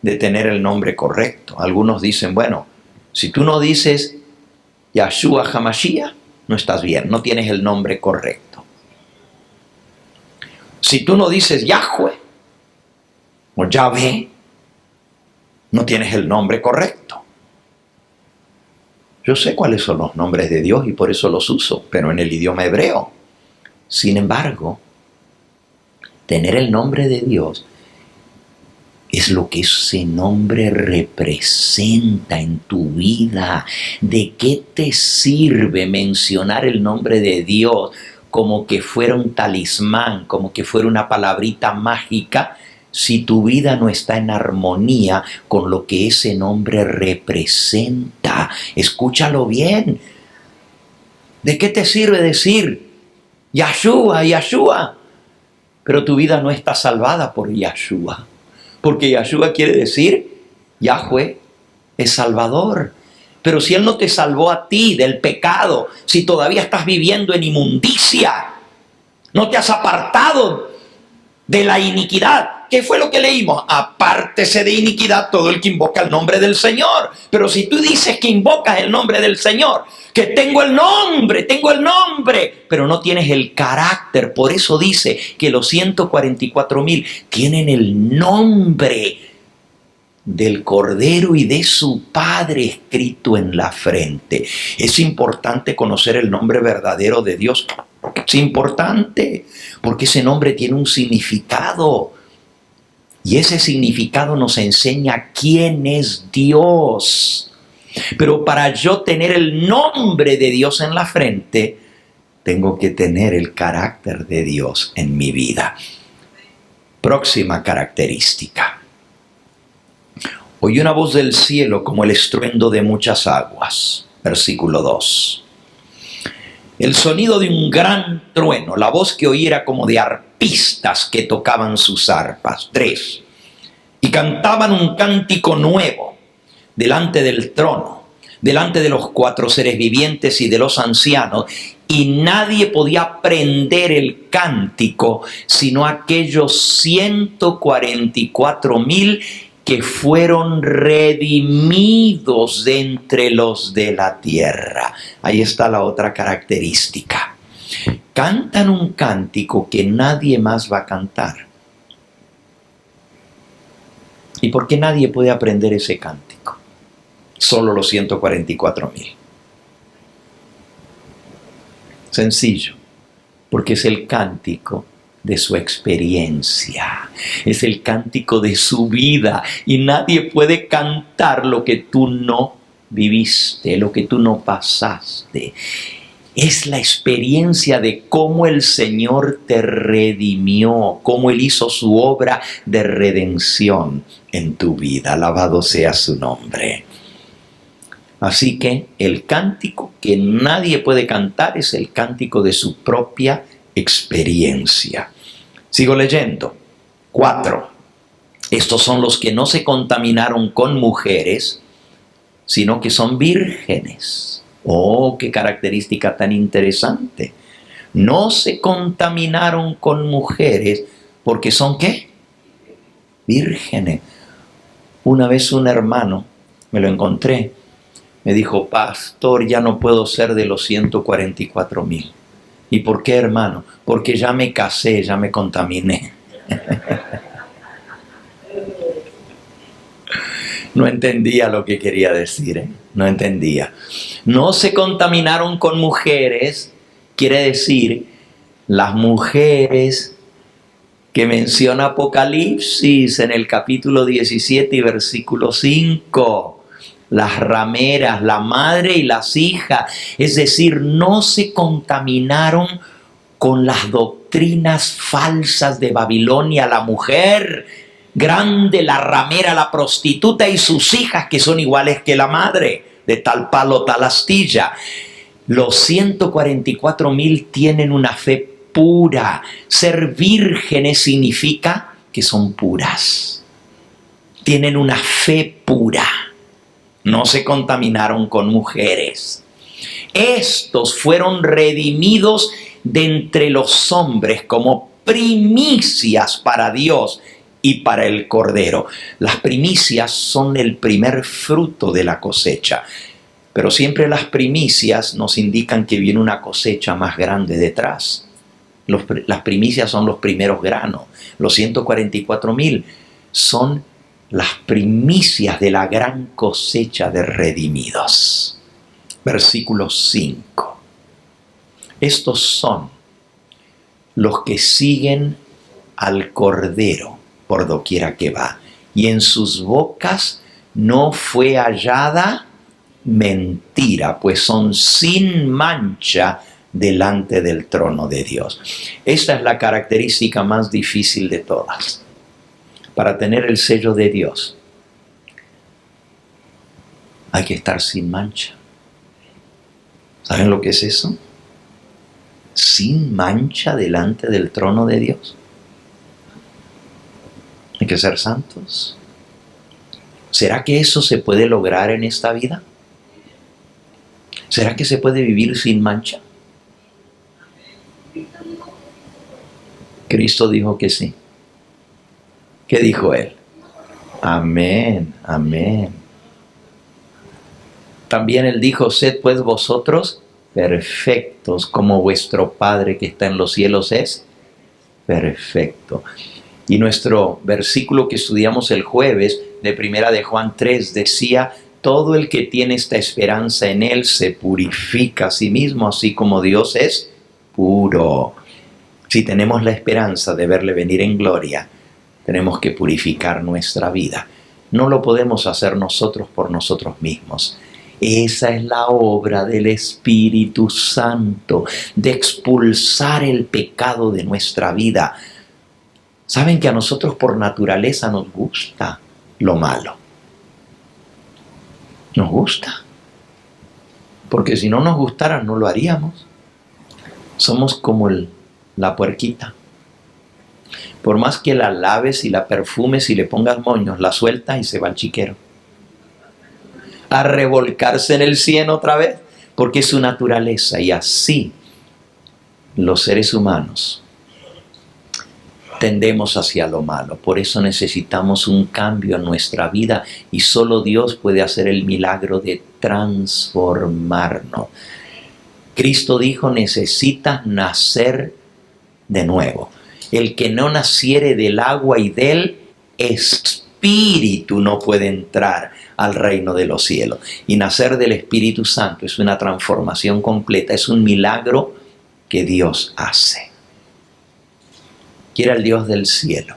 de tener el nombre correcto. Algunos dicen, bueno, si tú no dices Yahshua HaMashiach, no estás bien, no tienes el nombre correcto. Si tú no dices Yahweh o Yahvé, no tienes el nombre correcto. Yo sé cuáles son los nombres de Dios y por eso los uso, pero en el idioma hebreo. Sin embargo, tener el nombre de Dios es lo que ese nombre representa en tu vida. ¿De qué te sirve mencionar el nombre de Dios como que fuera un talismán, como que fuera una palabrita mágica, si tu vida no está en armonía con lo que ese nombre representa? Escúchalo bien. ¿De qué te sirve decir Yahshua, Yahshua? Pero tu vida no está salvada por Yahshua. Porque Yahshua quiere decir Yahweh es Salvador. Pero si Él no te salvó a ti del pecado, si todavía estás viviendo en inmundicia, no te has apartado de la iniquidad. ¿Qué fue lo que leímos? Apártese de iniquidad todo el que invoca el nombre del Señor. Pero si tú dices que invocas el nombre del Señor, que tengo el nombre, pero no tienes el carácter. Por eso dice que los 144,000 tienen el nombre del Cordero y de su Padre escrito en la frente. Es importante conocer el nombre verdadero de Dios. Es importante porque ese nombre tiene un significado. Y ese significado nos enseña quién es Dios. Pero para yo tener el nombre de Dios en la frente, tengo que tener el carácter de Dios en mi vida. Próxima característica. Oí una voz del cielo como el estruendo de muchas aguas. Versículo 2. El sonido de un gran trueno. La voz que oí era como de arpistas que tocaban sus arpas. 3. Y cantaban un cántico nuevo delante del trono, delante de los 4 seres vivientes y de los ancianos, y nadie podía aprender el cántico sino aquellos 144,000 que fueron redimidos de entre los de la tierra. Ahí está la otra característica. Cantan un cántico que nadie más va a cantar. ¿Y por qué nadie puede aprender ese cántico? Solo los 144,000. Sencillo, porque es el cántico de su experiencia, es el cántico de su vida, y nadie puede cantar lo que tú no viviste, lo que tú no pasaste. Es la experiencia de cómo el Señor te redimió, cómo Él hizo su obra de redención en tu vida. Alabado sea su nombre. Así que el cántico que nadie puede cantar es el cántico de su propia experiencia. Sigo leyendo. 4. Estos son los que no se contaminaron con mujeres, sino que son vírgenes. Oh, qué característica tan interesante. No se contaminaron con mujeres porque son ¿qué? Vírgenes. Una vez un hermano, me lo encontré, me dijo: pastor, ya no puedo ser de los 144,000. ¿Y por qué, hermano? Porque ya me casé, ya me contaminé. No entendía lo que quería decir, no entendía. No se contaminaron con mujeres, quiere decir las mujeres que menciona Apocalipsis en el capítulo 17 y versículo 5. Las rameras, la madre y las hijas. Es decir, no se contaminaron con las doctrinas falsas de Babilonia. La mujer grande, la ramera, la prostituta y sus hijas, que son iguales que la madre, de tal palo, tal astilla. Los 144,000 tienen una fe pura. Ser vírgenes significa que son puras. Tienen una fe pura. No se contaminaron con mujeres. Estos fueron redimidos de entre los hombres como primicias para Dios y para el Cordero. Las primicias son el primer fruto de la cosecha, pero siempre las primicias nos indican que viene una cosecha más grande detrás. Las primicias son los primeros granos. Los 144,000 son las primicias de la gran cosecha de redimidos. Versículo 5. Estos son los que siguen al Cordero por doquiera que va. y en sus bocas no fue hallada mentira, pues son sin mancha delante del trono de Dios. Esta es la característica más difícil de todas. Para tener el sello de Dios, hay que estar sin mancha. ¿Saben lo que es eso? Sin mancha delante del trono de Dios. Hay que ser santos. ¿Será que eso se puede lograr en esta vida? ¿Será que se puede vivir sin mancha? Cristo dijo que sí. ¿Qué dijo Él? Amén, amén. También Él dijo, sed pues vosotros perfectos, como vuestro Padre que está en los cielos es perfecto. Y nuestro versículo que estudiamos el jueves, de Primera de Juan 3, decía, todo el que tiene esta esperanza en Él se purifica a sí mismo, así como Dios es puro. Si tenemos la esperanza de verle venir en gloria, tenemos que purificar nuestra vida. No lo podemos hacer nosotros por nosotros mismos. Esa es la obra del Espíritu Santo, de expulsar el pecado de nuestra vida. Saben que a nosotros por naturaleza nos gusta lo malo. Nos gusta. Porque si no nos gustara, no lo haríamos. Somos como la puerquita. Por más que la laves y la perfumes y le pongas moños, la suelta y se va al chiquero. A revolcarse en el cieno otra vez, porque es su naturaleza. Y así los seres humanos tendemos hacia lo malo. Por eso necesitamos un cambio en nuestra vida y solo Dios puede hacer el milagro de transformarnos. Cristo dijo, necesitas nacer de nuevo. El que no naciere del agua y del Espíritu no puede entrar al reino de los cielos. Y nacer del Espíritu Santo es una transformación completa, es un milagro que Dios hace. Quiera el Dios del cielo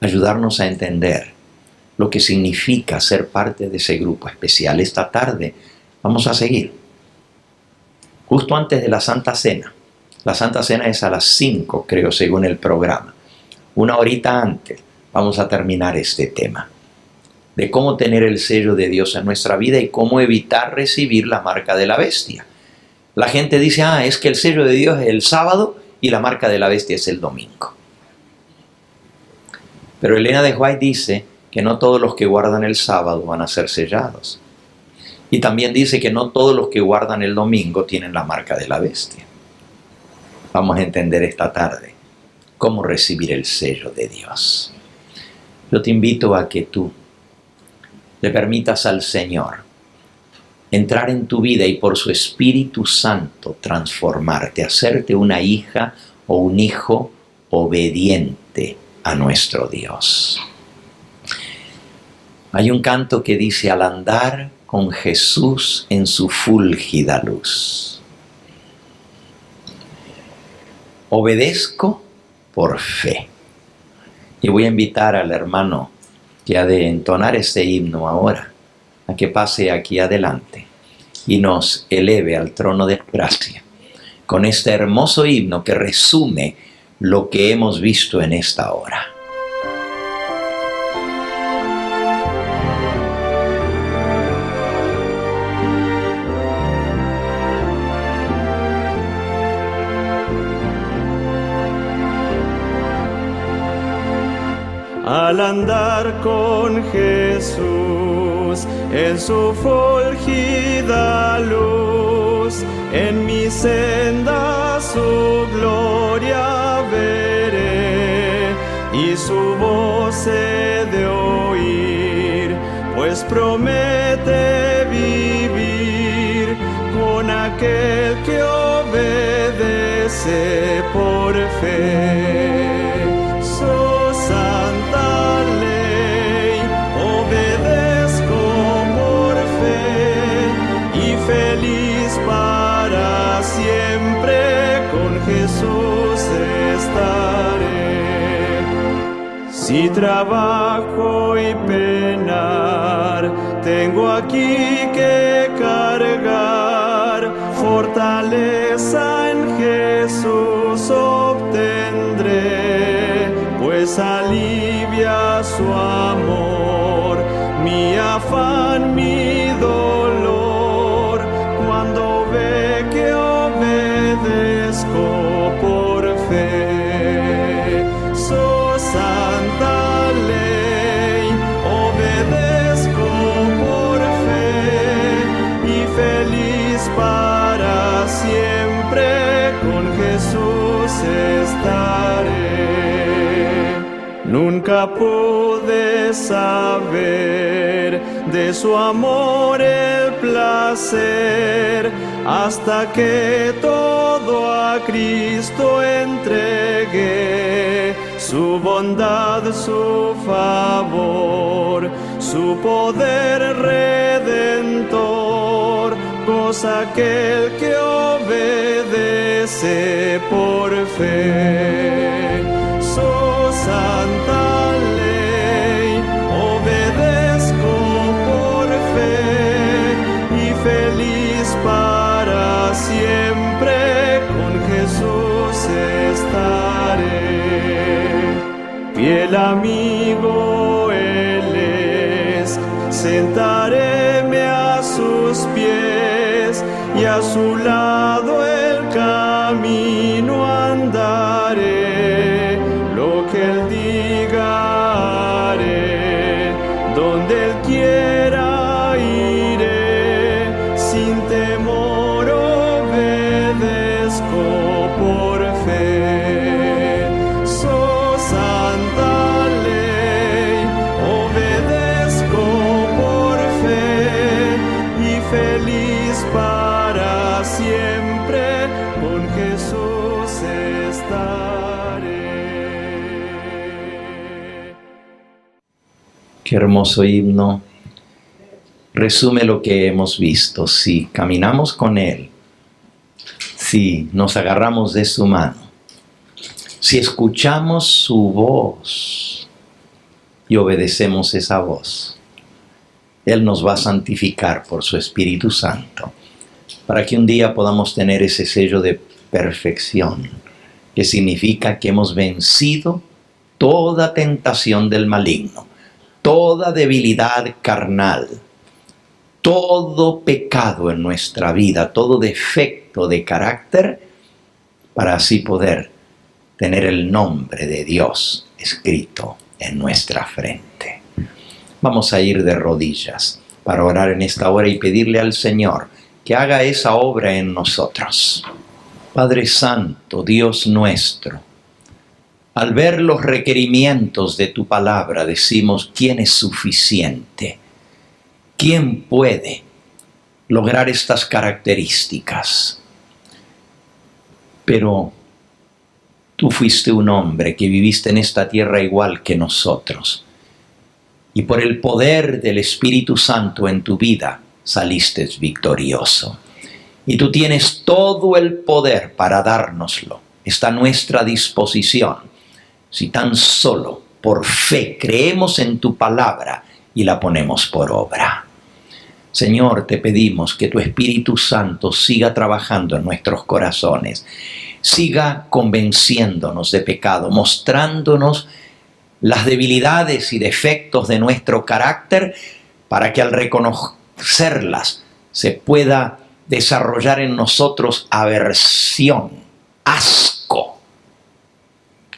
ayudarnos a entender lo que significa ser parte de ese grupo especial. Esta tarde vamos a seguir justo antes de la Santa Cena. La Santa Cena es a las 5, creo, según el programa. Una horita antes vamos a terminar este tema de cómo tener el sello de Dios en nuestra vida y cómo evitar recibir la marca de la bestia. La gente dice, es que el sello de Dios es el sábado y la marca de la bestia es el domingo. Pero Elena de White dice que no todos los que guardan el sábado van a ser sellados. Y también dice que no todos los que guardan el domingo tienen la marca de la bestia. Vamos a entender esta tarde cómo recibir el sello de Dios. Yo te invito a que tú le permitas al Señor entrar en tu vida y por su Espíritu Santo transformarte, hacerte una hija o un hijo obediente a nuestro Dios. Hay un canto que dice, al andar con Jesús en su fúlgida luz, obedezco por fe. Y voy a invitar al hermano que ha de entonar este himno ahora, a que pase aquí adelante y nos eleve al trono de gracia con este hermoso himno que resume lo que hemos visto en esta hora. Al andar con Jesús en su fulgida luz, en mi senda su gloria veré y su voz he de oír, pues promete vivir con aquel que obedece por fe. Feliz para siempre con Jesús estaré. Si trabajo y penar, tengo aquí que cargar, fortaleza en Jesús obtendré, pues alivia su amor, mi afán, mi dolor, cuando ve que obedezco por fe. Su santa ley obedezco por fe, y feliz para siempre con Jesús estaré. Nunca pude saber de su amor el placer, hasta que todo a Cristo entregué, su bondad, su favor, su poder redentor, goza aquel que obedece por fe. Su santa ley obedezco por fe, y feliz para siempre con Jesús estaré. Fiel amigo Él es, sentaréme a sus pies, y a su lado el camino andaré. Lo que Él diga haré, donde Él quiera iré, sin temor obedezco por fe. Su santa ley obedezco por fe, y feliz para siempre con Jesús estaré. Qué hermoso himno. Resume lo que hemos visto. Si caminamos con Él, si nos agarramos de su mano, si escuchamos su voz y obedecemos esa voz, Él nos va a santificar por su Espíritu Santo, para que un día podamos tener ese sello de perfección, que significa que hemos vencido toda tentación del maligno, toda debilidad carnal, todo pecado en nuestra vida, todo defecto de carácter, para así poder tener el nombre de Dios escrito en nuestra frente. Vamos a ir de rodillas para orar en esta hora y pedirle al Señor que haga esa obra en nosotros. Padre Santo, Dios nuestro, al ver los requerimientos de tu palabra decimos: ¿quién es suficiente? ¿Quién puede lograr estas características? Pero tú fuiste un hombre que viviste en esta tierra igual que nosotros, y por el poder del Espíritu Santo en tu vida saliste victorioso. Y tú tienes todo el poder para dárnoslo. Está a nuestra disposición, si tan solo por fe creemos en tu palabra y la ponemos por obra. Señor, te pedimos que tu Espíritu Santo siga trabajando en nuestros corazones, siga convenciéndonos de pecado, mostrándonos las debilidades y defectos de nuestro carácter, para que al reconocerlas se pueda desarrollar en nosotros aversión, asco,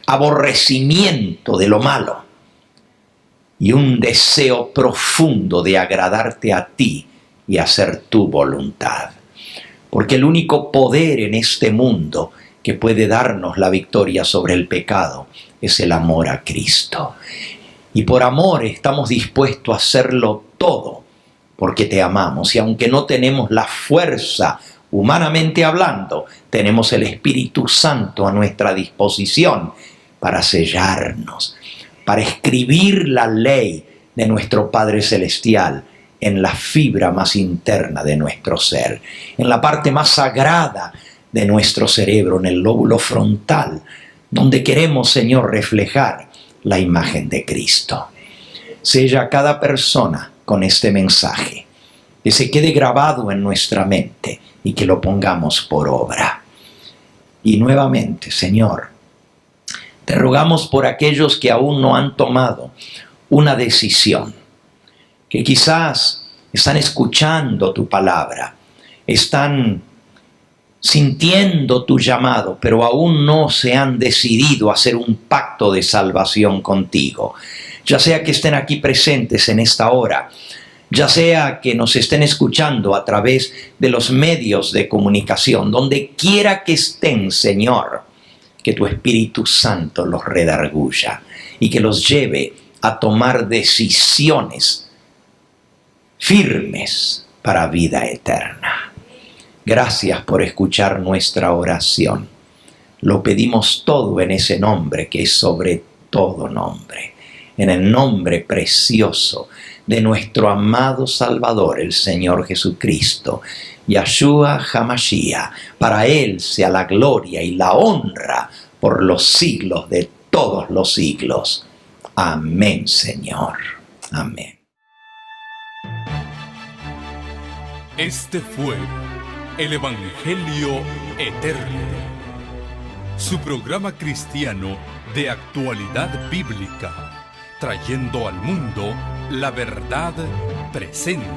aborrecimiento de lo malo y un deseo profundo de agradarte a ti y hacer tu voluntad. Porque el único poder en este mundo que puede darnos la victoria sobre el pecado es el amor a Cristo. Y por amor estamos dispuestos a hacerlo todo, porque te amamos. Y aunque no tenemos la fuerza, humanamente hablando, tenemos el Espíritu Santo a nuestra disposición para sellarnos, para escribir la ley de nuestro Padre Celestial en la fibra más interna de nuestro ser, en la parte más sagrada de nuestro cerebro, en el lóbulo frontal, donde queremos, Señor, reflejar la imagen de Cristo. Sella a cada persona con este mensaje, que se quede grabado en nuestra mente y que lo pongamos por obra. Y nuevamente, Señor, te rogamos por aquellos que aún no han tomado una decisión, que quizás están escuchando tu palabra, están sintiendo tu llamado, pero aún no se han decidido a hacer un pacto de salvación contigo. Ya sea que estén aquí presentes en esta hora, ya sea que nos estén escuchando a través de los medios de comunicación, donde quiera que estén, Señor, que tu Espíritu Santo los redarguya y que los lleve a tomar decisiones firmes para vida eterna. Gracias por escuchar nuestra oración. Lo pedimos todo en ese nombre que es sobre todo nombre, en el nombre precioso de nuestro amado Salvador, el Señor Jesucristo, Yahshua HaMashiach. Para Él sea la gloria y la honra por los siglos de todos los siglos. Amén, Señor. Amén. Este fue el Evangelio Eterno, su programa cristiano de actualidad bíblica, trayendo al mundo la verdad presente.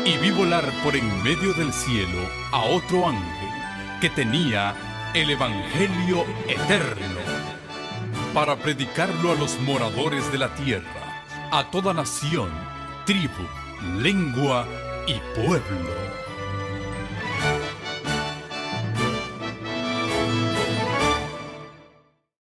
Y vi volar por en medio del cielo a otro ángel que tenía el Evangelio Eterno, para predicarlo a los moradores de la tierra, a toda nación, tribu, lengua y pueblo.